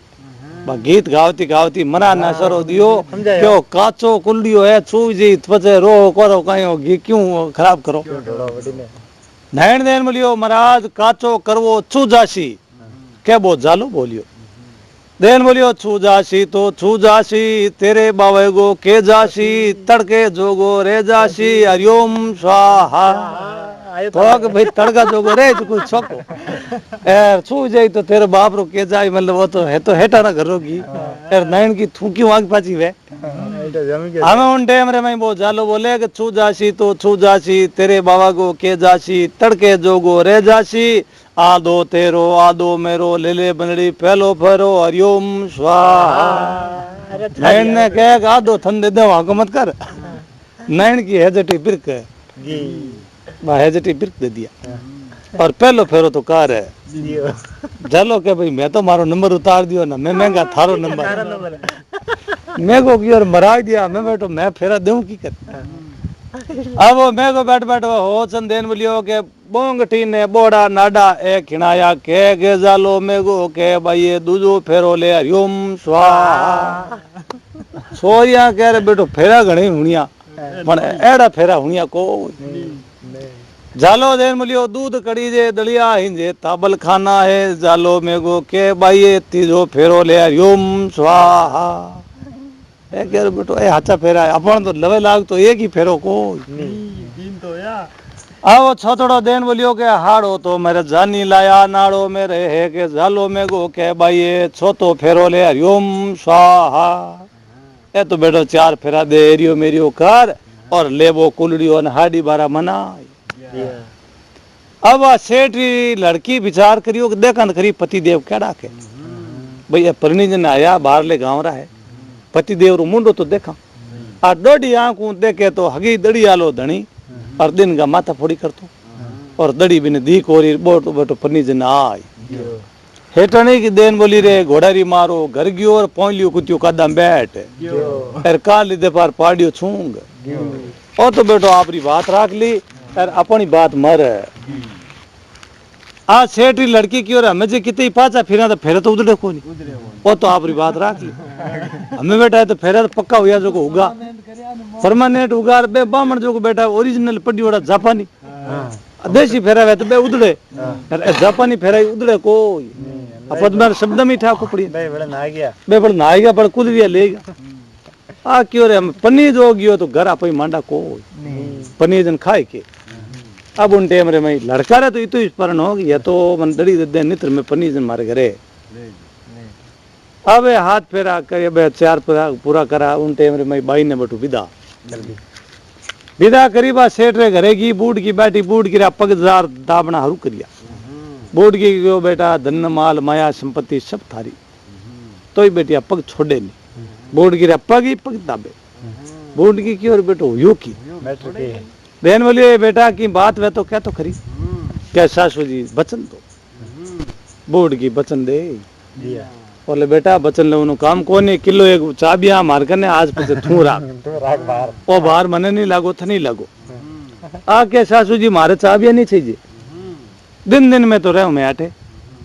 Speaker 1: बा गीत गावती गावती मना न असरो दियो क्यों काचो कुलडियो है छू जाई पछे रो करो कायो घी क्यों खराब करो नैन देन बोलियो महाराज काचो करवो छू जासी क्या बो जालो बोलियो देन बोलियो छू जासी तो छू जासी तेरे बावे गो के जासी तड़के जोगो रे जासी हरिओम स्वाहा तो भाई तड़का जोगो रे तो कुछ छोको यार छू जाई तो तेरे बाप रो के जाई मतलब वो तो हेटा ना घरोगी यार नैन की थूकी वाग पाची वे हमें उन टाइम रे मैं वो जालो बोले कि छू जासी तो छू जासी तेरे बाबा को के जासी तड़के जोगो रे जासी आदो तेरो आदो मेरो ले ले बनड़ी पहलो फेरो हरिओम स्वाहा नैन ने कहे आदो थन दे दे वहां मत कर नैन की हेजटी बिरक हेजटी बिरक दे दिया और पहलो फेरो तो कार है चलो के भाई मैं तो मारो नंबर उतार दियो ना मैं महंगा थारो नंबर मैं को की और मरा दिया मैं बैठो मैं फेरा दूं की कर अब वो मैं को बैठ बैठ हो चंदेन बोलियो के बोंगटी ने बोड़ा नाडा ए खिणाया के जालो मेगो के भाई ये दूजो फेरो ले हरिओम स्वाहा सोरिया कह रे बेटो फेरा घणी हुनिया पण एड़ा फेरा हुनिया को जालो देन बोलियो दूध कड़ी जे दलिया हिंजे ताबल खाना है जालो मेगो के भाई ये तीजो फेरो ले हरिओम स्वाहा ए कह रे बेटो ए हाचा फेरा अपन तो लवे लाग तो एक ही फेरो को
Speaker 2: तीन तो या
Speaker 1: आओ छोटड़ो देन बोलियो के हाड़ो तो मेरे जानी लाया नाड़ो मेरे है के जालो में गो के भाई ये छोतो फेरो ले हरिओम स्वाहा ए तो बेटो चार फेरा दे एरियो मेरियो कर और ले वो कुलड़ियो न हाडी बारा मना अब सेठी लड़की विचार करियो कि देखन करी पति देव केड़ा के भाई ये परिणीजन आया बाहर ले गांव रहा है पति देव रो मुंडो तो देखा आ डोडी आंखों देखे तो हगी दड़ी आलो धनी और दिन का माथा फोड़ी करतो और दड़ी बिन दी कोरी बोटो बोटो परिणीजन आय हेटनी की देन बोली रे घोड़ारी मारो घर गयो और पहुंचलियो कुतियो कदम बैठ और काल दे पार पाड़ियो छूंग ओ तो बेटो आपरी बात राख ली और अपनी बात मर आ सेठी लड़की की और हमें जे कितनी पाचा फिरा तो फेरे तो उधड़े को नहीं वो तो आपरी बात राख ली हमें बेटा है तो फेरा तो पक्का हुआ जो को होगा परमानेंट होगा बे बामण जो को बेटा ओरिजिनल पड्डी वाला जापानी देसी फेरा है तो बे उधड़े जापानी फेरा उधड़े को अपन मेरे शब्द में ठा कुपड़ी बे बड़ा ना गया पर कुल भी लेगा आ क्यों रे हम पनीर जो गयो तो घर आपई मांडा को पनीर जन खाए के अब उन टाइम रे मैं लड़का रे तो इतो स्मरण हो गया तो मन दड़ी दे नित्र में पनीर जन मारे घरे अब हाथ फेरा करे बे चार पूरा करा उन टाइम रे मैं बाई ने बटू विदा करीबा सेठ रे घरे की बूढ़ की बैठी बूढ़ की पगजार दाबना हरू करिया बोर्ड की गयो बेटा धन माल माया संपत्ति सब थारी, तो ही बेटिया पग छोड़े नहीं। बोर्ड की पग ही पग दाबे, बोर्ड की और बेटो यो की बहन बोलिए बेटा की बात वे तो क्या तो खरी, क्या सासू जी बचन दो, बोर्ड की बचन दे बोले बेटा बचन ले उन्होंने काम को नहीं, किलो एक चाबियां मार करने आज पीछे थू राख ओ बाहर मने नहीं लागो थ नहीं लागो आ के सासू जी मारे चाबियां नहीं चाहिए, दिन दिन में तो रहूं मैं आटे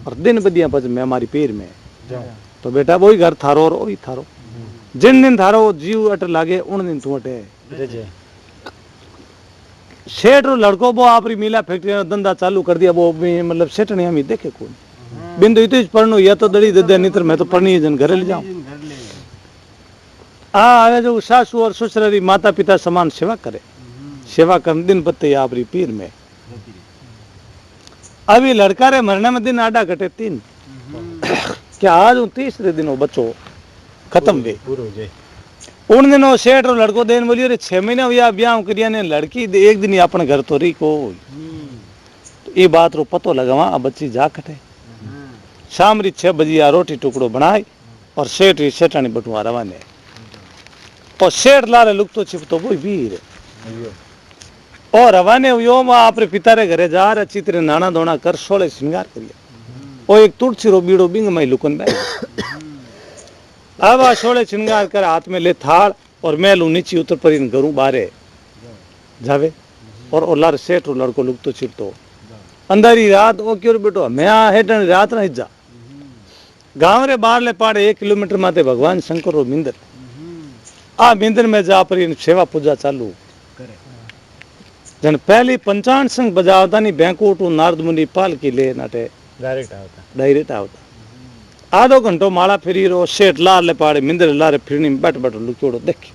Speaker 1: और दिन बदिया पच मैं हमारी पीर में, तो बेटा वही घर थारो और वही थारो, जिन दिन थारो जीव अट लागे उन दिन तू अटे। सेठ रो लड़को वो आपरी मिला फैक्ट्री में धंधा चालू कर दिया, वो भी मतलब सेठ ने हम देखे कौन बिंदु इतो पढ़नो या तो दड़ी दे दे नहीं तो मैं तो पढ़नी जन घरे ले जाऊं। आवे जो सासू और ससुरारी माता पिता समान सेवा करे, सेवा कर दिन बत्ते आपरी पीर में। अभी लड़का रे मरने में दिन आडा घटे 3 क्या आज 30 दिन वो बच्चो खत्म वे उन दिनों सेठ और लड़को देन बोलियो रे 6 महीना हुआ ब्याह करिया ने लड़की एक दिन ही अपने घर तो रही को, तो ये बात रो पतो लगावा अब बच्ची जा कटे शाम री 6 बजे आ रोटी टुकड़ो बनाए और सेठ री सेठानी बटुआ रवाने और सेठ लारे लुकतो छिपतो वो वीर और रवाने हुयो मां आपरे पिता रे घरे जा रे अच्छी तरह नाना दोना कर सोले श्रृंगार करिया ओ एक तुलसी रो बीड़ो बिंग में लुकन बैठ अब आ सोले श्रृंगार कर हाथ में ले थाल और मैलू नीचे उतर पर इन घरों बारे जावे और लार सेठ रो लड़को लुकतो छिपतो अंधारी रात ओ क्यों बेटो मैं आ हेठन रात न जा गांव रे बाहर ले पाड़े 1 किलोमीटर माते भगवान शंकर रो मिंदर आ मिंदर में जा पर इन सेवा पूजा चालू जन पहली पंचान संग बजावता नहीं बैंकुट नारद मुनि पाल की ले नाटे डायरेक्ट आवता आधो घंटो माला फिरी रो सेठ लार ले पाड़े मिंदर लारे फिरनी बैठ बैठ लुक्योड़ो देख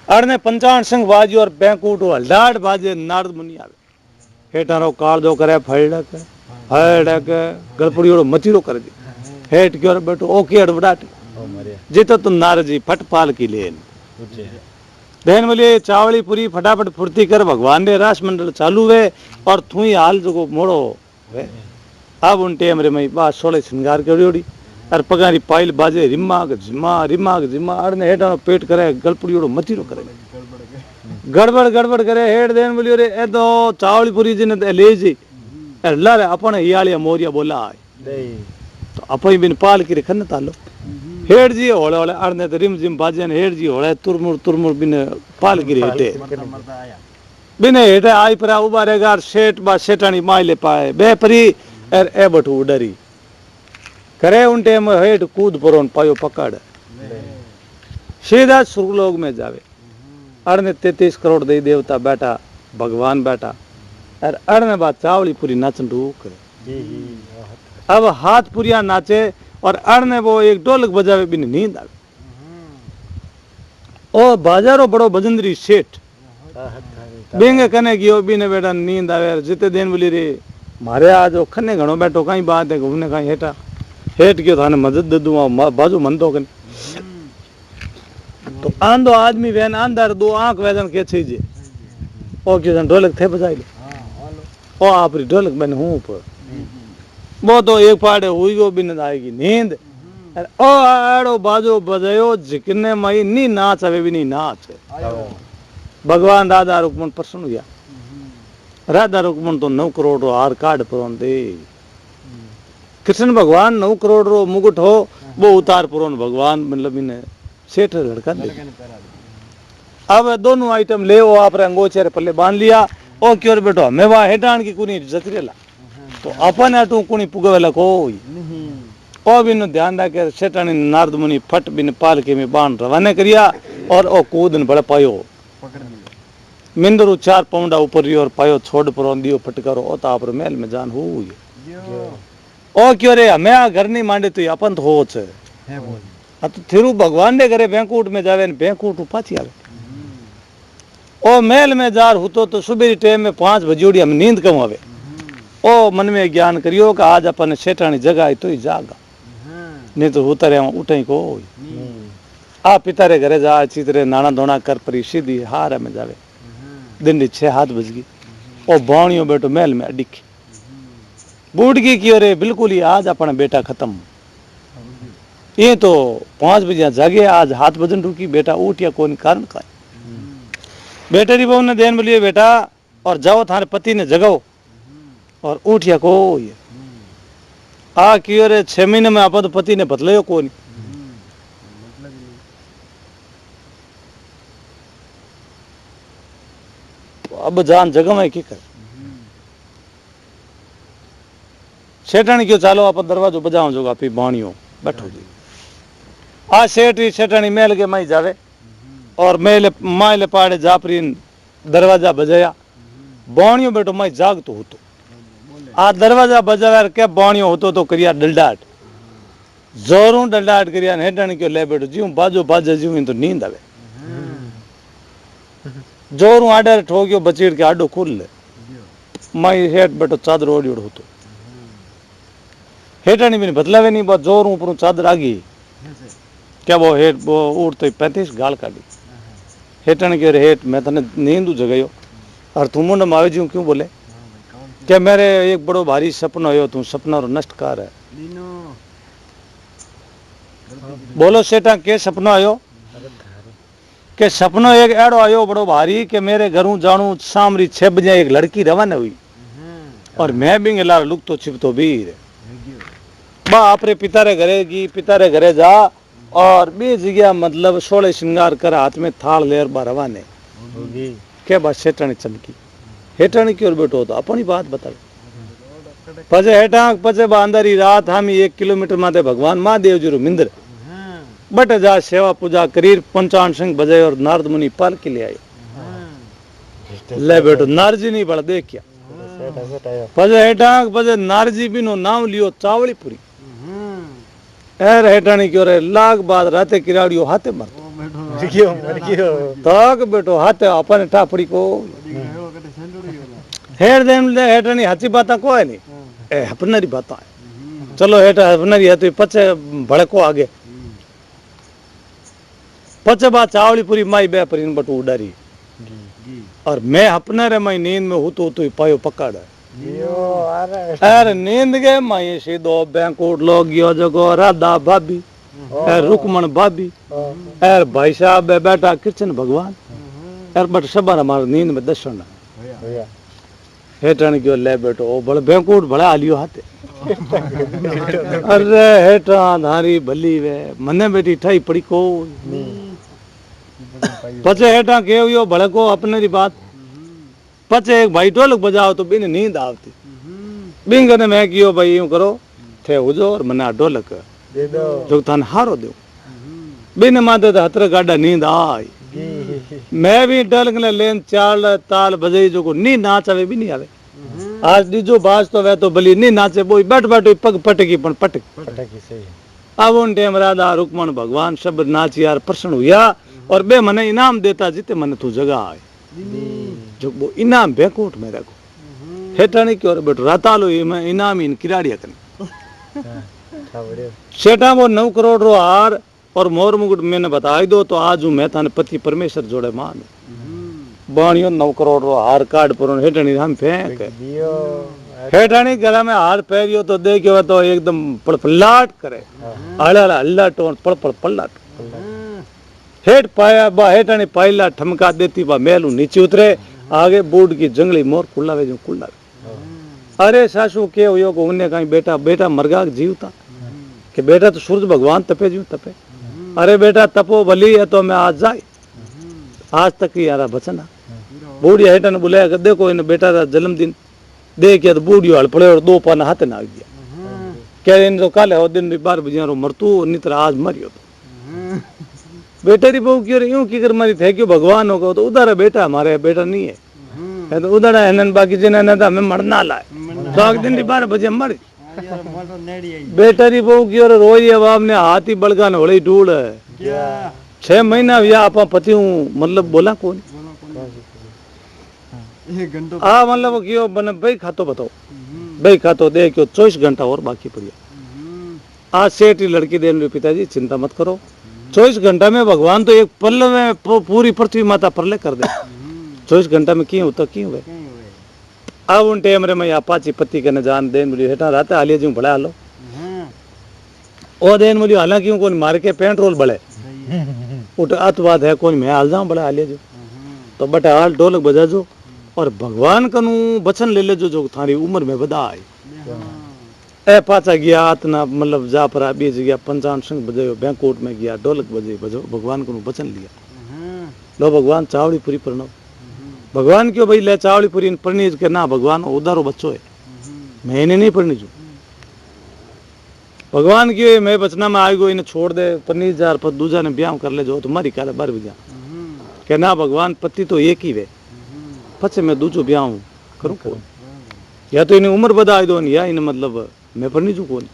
Speaker 1: अड़ने पंचान संग बाजी और बैंकुट हल्लाड़ बाजे नारद मुनि आवे हेठारो काल दो करे फड़क गड़पड़ियोड़ो मचीरो कर दी हेठ क्यों बैठो ओके अड़बड़ाटी जीतो तुम नारद जी फट पाल की लेन बहन बोलिए चावली पूरी फटाफट फुर्ती कर भगवान ने रास मंडल चालू है और तू ही हाल जो मोड़ो वे अब उन टेम रे मई बा सोले श्रृंगार करियोड़ी और पगारी पाइल बाजे रिमाग जिम्मा अड़ने हेठा पेट करे गलपुड़ियोड़ो मचीरो करे गड़बड़ करे हेड देन बोलियो रे ए तो चावली पूरी जी ने ले जी अल्लाह रे अपने हियालिया मोरिया बोला तो अपई बिन पाल की खन तालो हेड जी होले होले अड़ने तो रिम जिम बाजन हेड जी होले तुरमुर बिन पाल गिरे हेटे बिने हेटे आई परा उबारेगा सेठ बा सेठानी माई ले पाए बे परी एर ए बटू डरी करे उन टेम हेड कूद परोन पायो पकड़ सीधा सुरलोक में जावे अड़ने 33 करोड़ दे देवता बैठा भगवान बैठा और अड़ने बाद चावली पूरी नाचन करे अब हाथ पुरिया नाचे और अड़ने वो एक ढोलक बजावे बिन नींद आवे ओ बाजारो बड़ो भजंदरी सेठ बेंगे कने गियो बिने बेटा नींद आवे जिते दिन बोली रे मारे आज खने घणो बैठो कहीं बात है घूमने कहीं हेठा हेठ गयो थाने मदद दे दूं बाजू मन तो कने तो आंधो आदमी वैन अंदर 2 आंख वैजन के छीजे ओ क्यों ढोलक थे बजाई ले ओ आपरी ढोलक बन हूं पर वो तो एक पाड़े हुई गो बिन आएगी नींद ओ आड़ो बाजो बजायो जिकने मई नी नाच आवे भी नी नाच भगवान राधा रुक्मण प्रसन्न हुआ राधा रुक्मण तो 9 करोड़ रो हार कार्ड पुरोन दे कृष्ण भगवान 9 करोड़ रो मुकुट हो वो उतार पुरोन भगवान मतलब इन्हें सेठ लड़का दे अब दोनों आइटम ले वो आप अंगोचे रे पल्ले बांध लिया ओ क्यों बेटो हमें वहां हेटान की कुनी जतरेला तो अपन आटू कुनी पुगवेला कोई ओ बिन ध्यान रखे सेठानी नारद मुनि फट बिन पाल के में बाण रवाने करिया और ओ कूदन बड़े पायो मिंदरू 4 पाउंडा ऊपर रियो और पायो छोड़ पर दियो फटकारो ओ ताप रे महल में जान हुई ओ क्यों रे हमें आ घर नहीं मांडे तो अपन तो हो छे आ तो थिरु भगवान ने घरे बैंकुट में जावे ने बैंकुट पाछी आवे ओ महल में जार हुतो तो सुबह टाइम में 5 बजे हम नींद कम आवे ओ मन में ज्ञान करियो कि आज अपन सेठानी जगह तो ही जागा नहीं तो उतरे उठे को आ पिता रे घरे जा चितरे नाना धोना कर परी सीधी हार में जावे दिन 6 7 बज गई ओ बाणियो बेटो महल में अडिक बूढ़गी की रे बिल्कुल ही आज अपना बेटा खत्म। ये तो 5 बजे जागे आज 7 बजन रुकी बेटा उठ या कौन कारण का बेटे री बहू ने देन बोलिए बेटा और जाओ थारे पति ने जगाओ और उठ या को ये आ कियो रे 6 महीने में आप तो पति ने बदलायो को नहीं। अब जान जगह में की कर सेठानी क्यों चालो आप दरवाजो बजाओ जोगा पी बाणियो बैठो जी आ सेठी सेठानी मेल के माई जावे और मेले माइले पाड़े जापरी दरवाजा बजाया बाणियो बेटो माई जाग तो होतो आ दरवाजा बजावे के बाणियो होतो तो करिया डलडाट जोरू डलडाट करिया हेठानी क्यों ले बेटो जीव बाजो बाजे जीव तो नींद आवे जोरू आडर ठोकियो बचीड़ के आडो खुल ले माई हेठ बेटो चादर ओढ़ होतो हेठानी भी बदलावे नहीं बहुत जोर ऊपर चादर आ गई क्या वो हेठ वो उड़ते 35 गाल काटी हेठानी के हेठ मैं तने नींद जगायो और तुम मुंड मावे जी क्यों बोले क्या मेरे एक बड़ो भारी सपना हो तू सपना रो नष्ट कर है बोलो सेठा के सपना आयो के सपनो एक एड़ो आयो बड़ो भारी के मेरे घरों जानू सामरी 6 बजे एक लड़की रवाना हुई और मैं भी लार लुक तो छिप तो भी बा आपरे पिता रे घरे जा और बे जगह मतलब 16 श्रृंगार कर हाथ में थाल लेर बा रवाने के बा सेठानी चमकी हेठानी की ओर बैठो तो अपनी बात बता पजे हेठा पजे बा अंदर ही रात हम 1 किलोमीटर माते भगवान महादेव जी रो मिंदर बट जा सेवा पूजा करीर पंचान सिंह बजे और नारद मुनि पाल के ले आए ले बेटो नारजी नहीं बड़ा देख क्या पजे हेठा पजे नारजी भी नो नाम लियो चावली पूरी एर हेठानी क्यों रे लाख बाद राते किराड़ियो हाथे मर तक बेटो हाथे अपन टापड़ी को हेर देम ले हेठानी हची बाता को है नहीं ए अपनारी बाता है चलो हेठा अपनारी है तो पचे भड़को आगे पचे बात चावली पूरी माई बे पर इन बटू उडारी और मैं अपने रे माई नींद में हूँ तो पायो पकड़ अरे नींद के माई सीधो बैंकुट लोग गयो जगो राधा भाभी रुकमण भाभी एर भाई साहब बैठा कृष्ण भगवान एर बट सब हमारे नींद में दर्शन हेठन क्यों ले बैठो ओ बड़ बैंकुट बड़ा आलियो हाथे अरे हेठा धारी भली वे मने बेटी ठाई पड़ी को पचे हेठा केवियो भड़को अपने री बात पचे एक भाई ढोलक बजाओ तो बिन नींद आवती बिन कने मैं कियो भाई यूं करो थे हुजो और मना ढोलक दे दो जो थान हारो दो बिन माते तो हतर गाडा नींद आई मैं भी ढोलक ने लेन चाल ताल बजाई जो को नी नाच आवे भी नहीं आवे आज दीजो बाज तो वे तो भली नी नाचे बोई बैठ बैठ पग पटकी पण पटकी सही अब उन टाइम राधा रुकमण भगवान सब नाच यार प्रसन्न हुआ और बे मने इनाम देता जीते मने तू जगह आए जो वो इनाम बैंकोट में रखो हेठानी की ओर बैठो रातालो इनाम इन किराड़िया कने सेठा वो 9 करोड़ रो हार और मोर मुकुट मैंने बताई दो तो आज हूँ मैं थाने पति परमेश्वर जोड़े मान बाणियो 9 करोड़ रो हार कार्ड पर हेठानी हम फेंक हेठानी गला में हार पहरियो तो देखियो तो एकदम पड़पड़ाट करे अल्लाह अल्लाह टोन पड़पड़ पल्लाट हेठ पाया बा हेठानी पाइला ठमका देती बा मेलू नीचे उतरे आगे बूढ़ की जंगली मोर कुल्लावे जो कुल्लावे अरे सासू के हुयो को उन्हें कहीं बेटा बेटा मरगा जीवता कि बेटा तो सूरज भगवान तपे जीव तपे अरे बेटा तपो भली है तो मैं आज जाए आज तक ही यारा बचना बूढ़ी हेठा ने बुलाया देखो इन बेटा का जन्मदिन देखिए तो बूढ़ी हड़पड़े और 2 पाना हाथ नाग दिया क्या इन तो काले हो दिन 12 बजे मरतू नितर आज मरियो तो बेटे री बहू क्यों यूं की कर मारी थे क्यों भगवान होगा तो उधर है बेटा हमारे बेटा नहीं है तो उधर है बाकी जिन्हें तो हमें मरना लाए तो अगले दिन 12 बजे मर बेटा री बहू क्यों रोई है बाप ने हाथी बड़का ने होली ढूंढ 6 महीना या आप पति हूँ मतलब बोला कौन हाँ मतलब क्यों बने भाई खातो बताओ भाई खातो दे क्यों 24 घंटा और बाकी पड़िया आज सेठ लड़की दे पिताजी चिंता मत करो 24 घंटा में भगवान तो एक पल में पूरी पृथ्वी माता प्रलय कर दे 24 घंटा में क्यों होता क्यों हुए अब उन टाइम रे मैं अपाची पत्ती के न जान देन बोली हेठा रहता हालिया जी बड़ा हालो ओ देन बोली हालांकि कोई मार के पेट्रोल बड़े उठ अत बात है कोई मैं हाल जाऊं बड़ा हालिया जो तो बटे हाल ढोलक बजा जो और भगवान कनु बचन ले ले जो थारी उम्र में बदा आई ए पाचा गया आतना मतलब जा पर बी जगह पंचान संग बजायो बैंकोट में गया ढोलक बजे बजो भगवान को वचन लिया लो भगवान चावड़ी पूरी प्रणव भगवान क्यों भाई ले चावड़ी पूरी परनीज के ना भगवान उदारो बच्चो है मैं इन्हें नहीं परनीजू भगवान क्यों मैं बचना में आएगो इन्हें छोड़ दे परनीज जार पर दूजा ने ब्याह कर ले जो तुम्हारी काले बार भी जा के ना भगवान पति तो एक ही वे पचे मैं दूजो ब्याह करूं कौन या तो इन्हें उम्र बदा दो या इन्हें मतलब मैं परनीजू कौन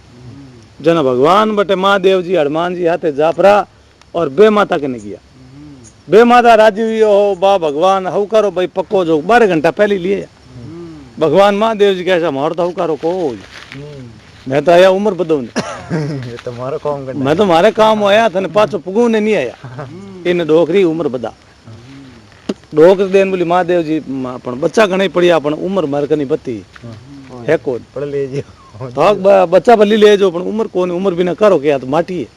Speaker 1: जना भगवान बटे महादेव जी हनुमान जी हाथे जापरा और बे माता के ने किया बे माता राजी हुई हो बा भगवान हु करो भाई पक्को जो 12 घंटा पहले लिए भगवान महादेव जी कैसा मोहर तो हु करो को मैं तो आया उम्र बदो
Speaker 3: ये तुम्हारा काम करना
Speaker 1: मैं तो मारे काम आया था पाचो पुगू ने नहीं आया इन डोकरी उम्र बदा डोकर देन बोली महादेव जी अपन बच्चा घणे पड़िया अपन उम्र मार कनी बत्ती है कौन
Speaker 3: पढ़ लीजिए
Speaker 1: तो बच्चा भली ले जो अपन उम्र कौन उम्र बिना करो क्या तो माटी है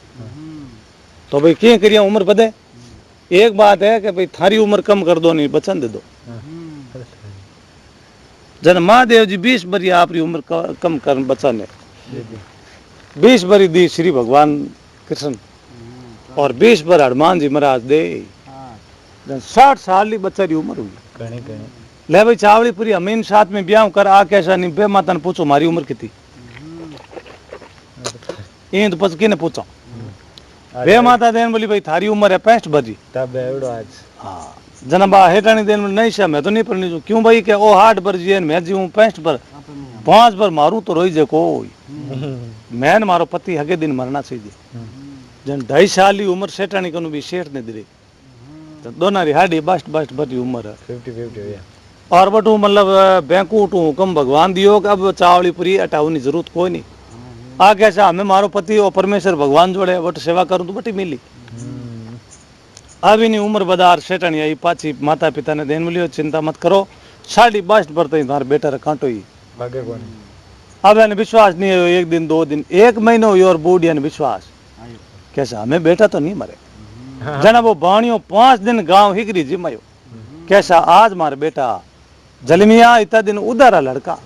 Speaker 1: तो भाई क्या करिया उम्र बदे एक बात है कि भाई थारी उम्र कम कर दो नहीं बचन दे दो जन महादेव जी 20 बरी आपरी उम्र कम कर बचन है 20 बरी दी श्री भगवान कृष्ण और 20 बर हनुमान जी महाराज दे जन 60 साल की बच्चा की उम्र हुई ले भाई चावड़ी पूरी अमीन साथ में ब्याह कर आ कैसा नहीं बे माता ने पूछो मारी उम्र कितनी ये तो पच के ने पूछो बे माता देन बोली भाई थारी उम्र है 65 बरी
Speaker 3: तब एवडो आज
Speaker 1: हाँ जनबा हेटानी देन नहीं शा मैं तो नहीं पढ़नी जो क्यों भाई के ओ 8 बर जी मैं जी हूं 65 बर 5 बर मारू तो रोई जे को मैं मारो पति हगे दिन मरना चाहिए जन 2.5 साल की उम्र सेठानी कनु भी सेठ ने दिरे तो दोना री हाडी बास्ट बास्ट बरी उम्र है
Speaker 3: 50-50
Speaker 1: और बटू मतलब बैंकू उठू हुक्म भगवान दियो कि अब चावड़ी पूरी हटाने की जरूरत कोई नहीं आ कैसा हमें मारो पति और परमेश्वर भगवान जोड़े बट सेवा करूं तो बटी मिली अब इन्हीं उम्र बदार सेटनी आई पाची माता पिता ने देन मिलियो चिंता मत करो 22 बरते तुम्हारे बेटा रे कांटो ही
Speaker 3: भागे कौन
Speaker 1: अब यानी विश्वास नहीं है एक दिन 2 दिन 1 महीना हुई और बूढ़ यानी विश्वास कैसा हमें बेटा तो नहीं मरे जना वो बाणियों 5 दिन गांव हिगरी जिमायो कैसा आज मारे बेटा जलमिया इतना दिन उदारा लड़का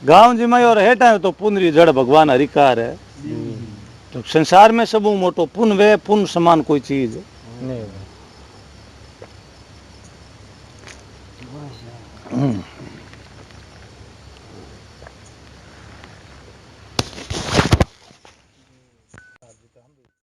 Speaker 1: गांव जिमायो और हेटा तो पुनरी जड़ भगवान हरिकार है तो संसार में सब मोटो पुन वे पुन समान कोई चीज
Speaker 3: नहीं
Speaker 1: हम्म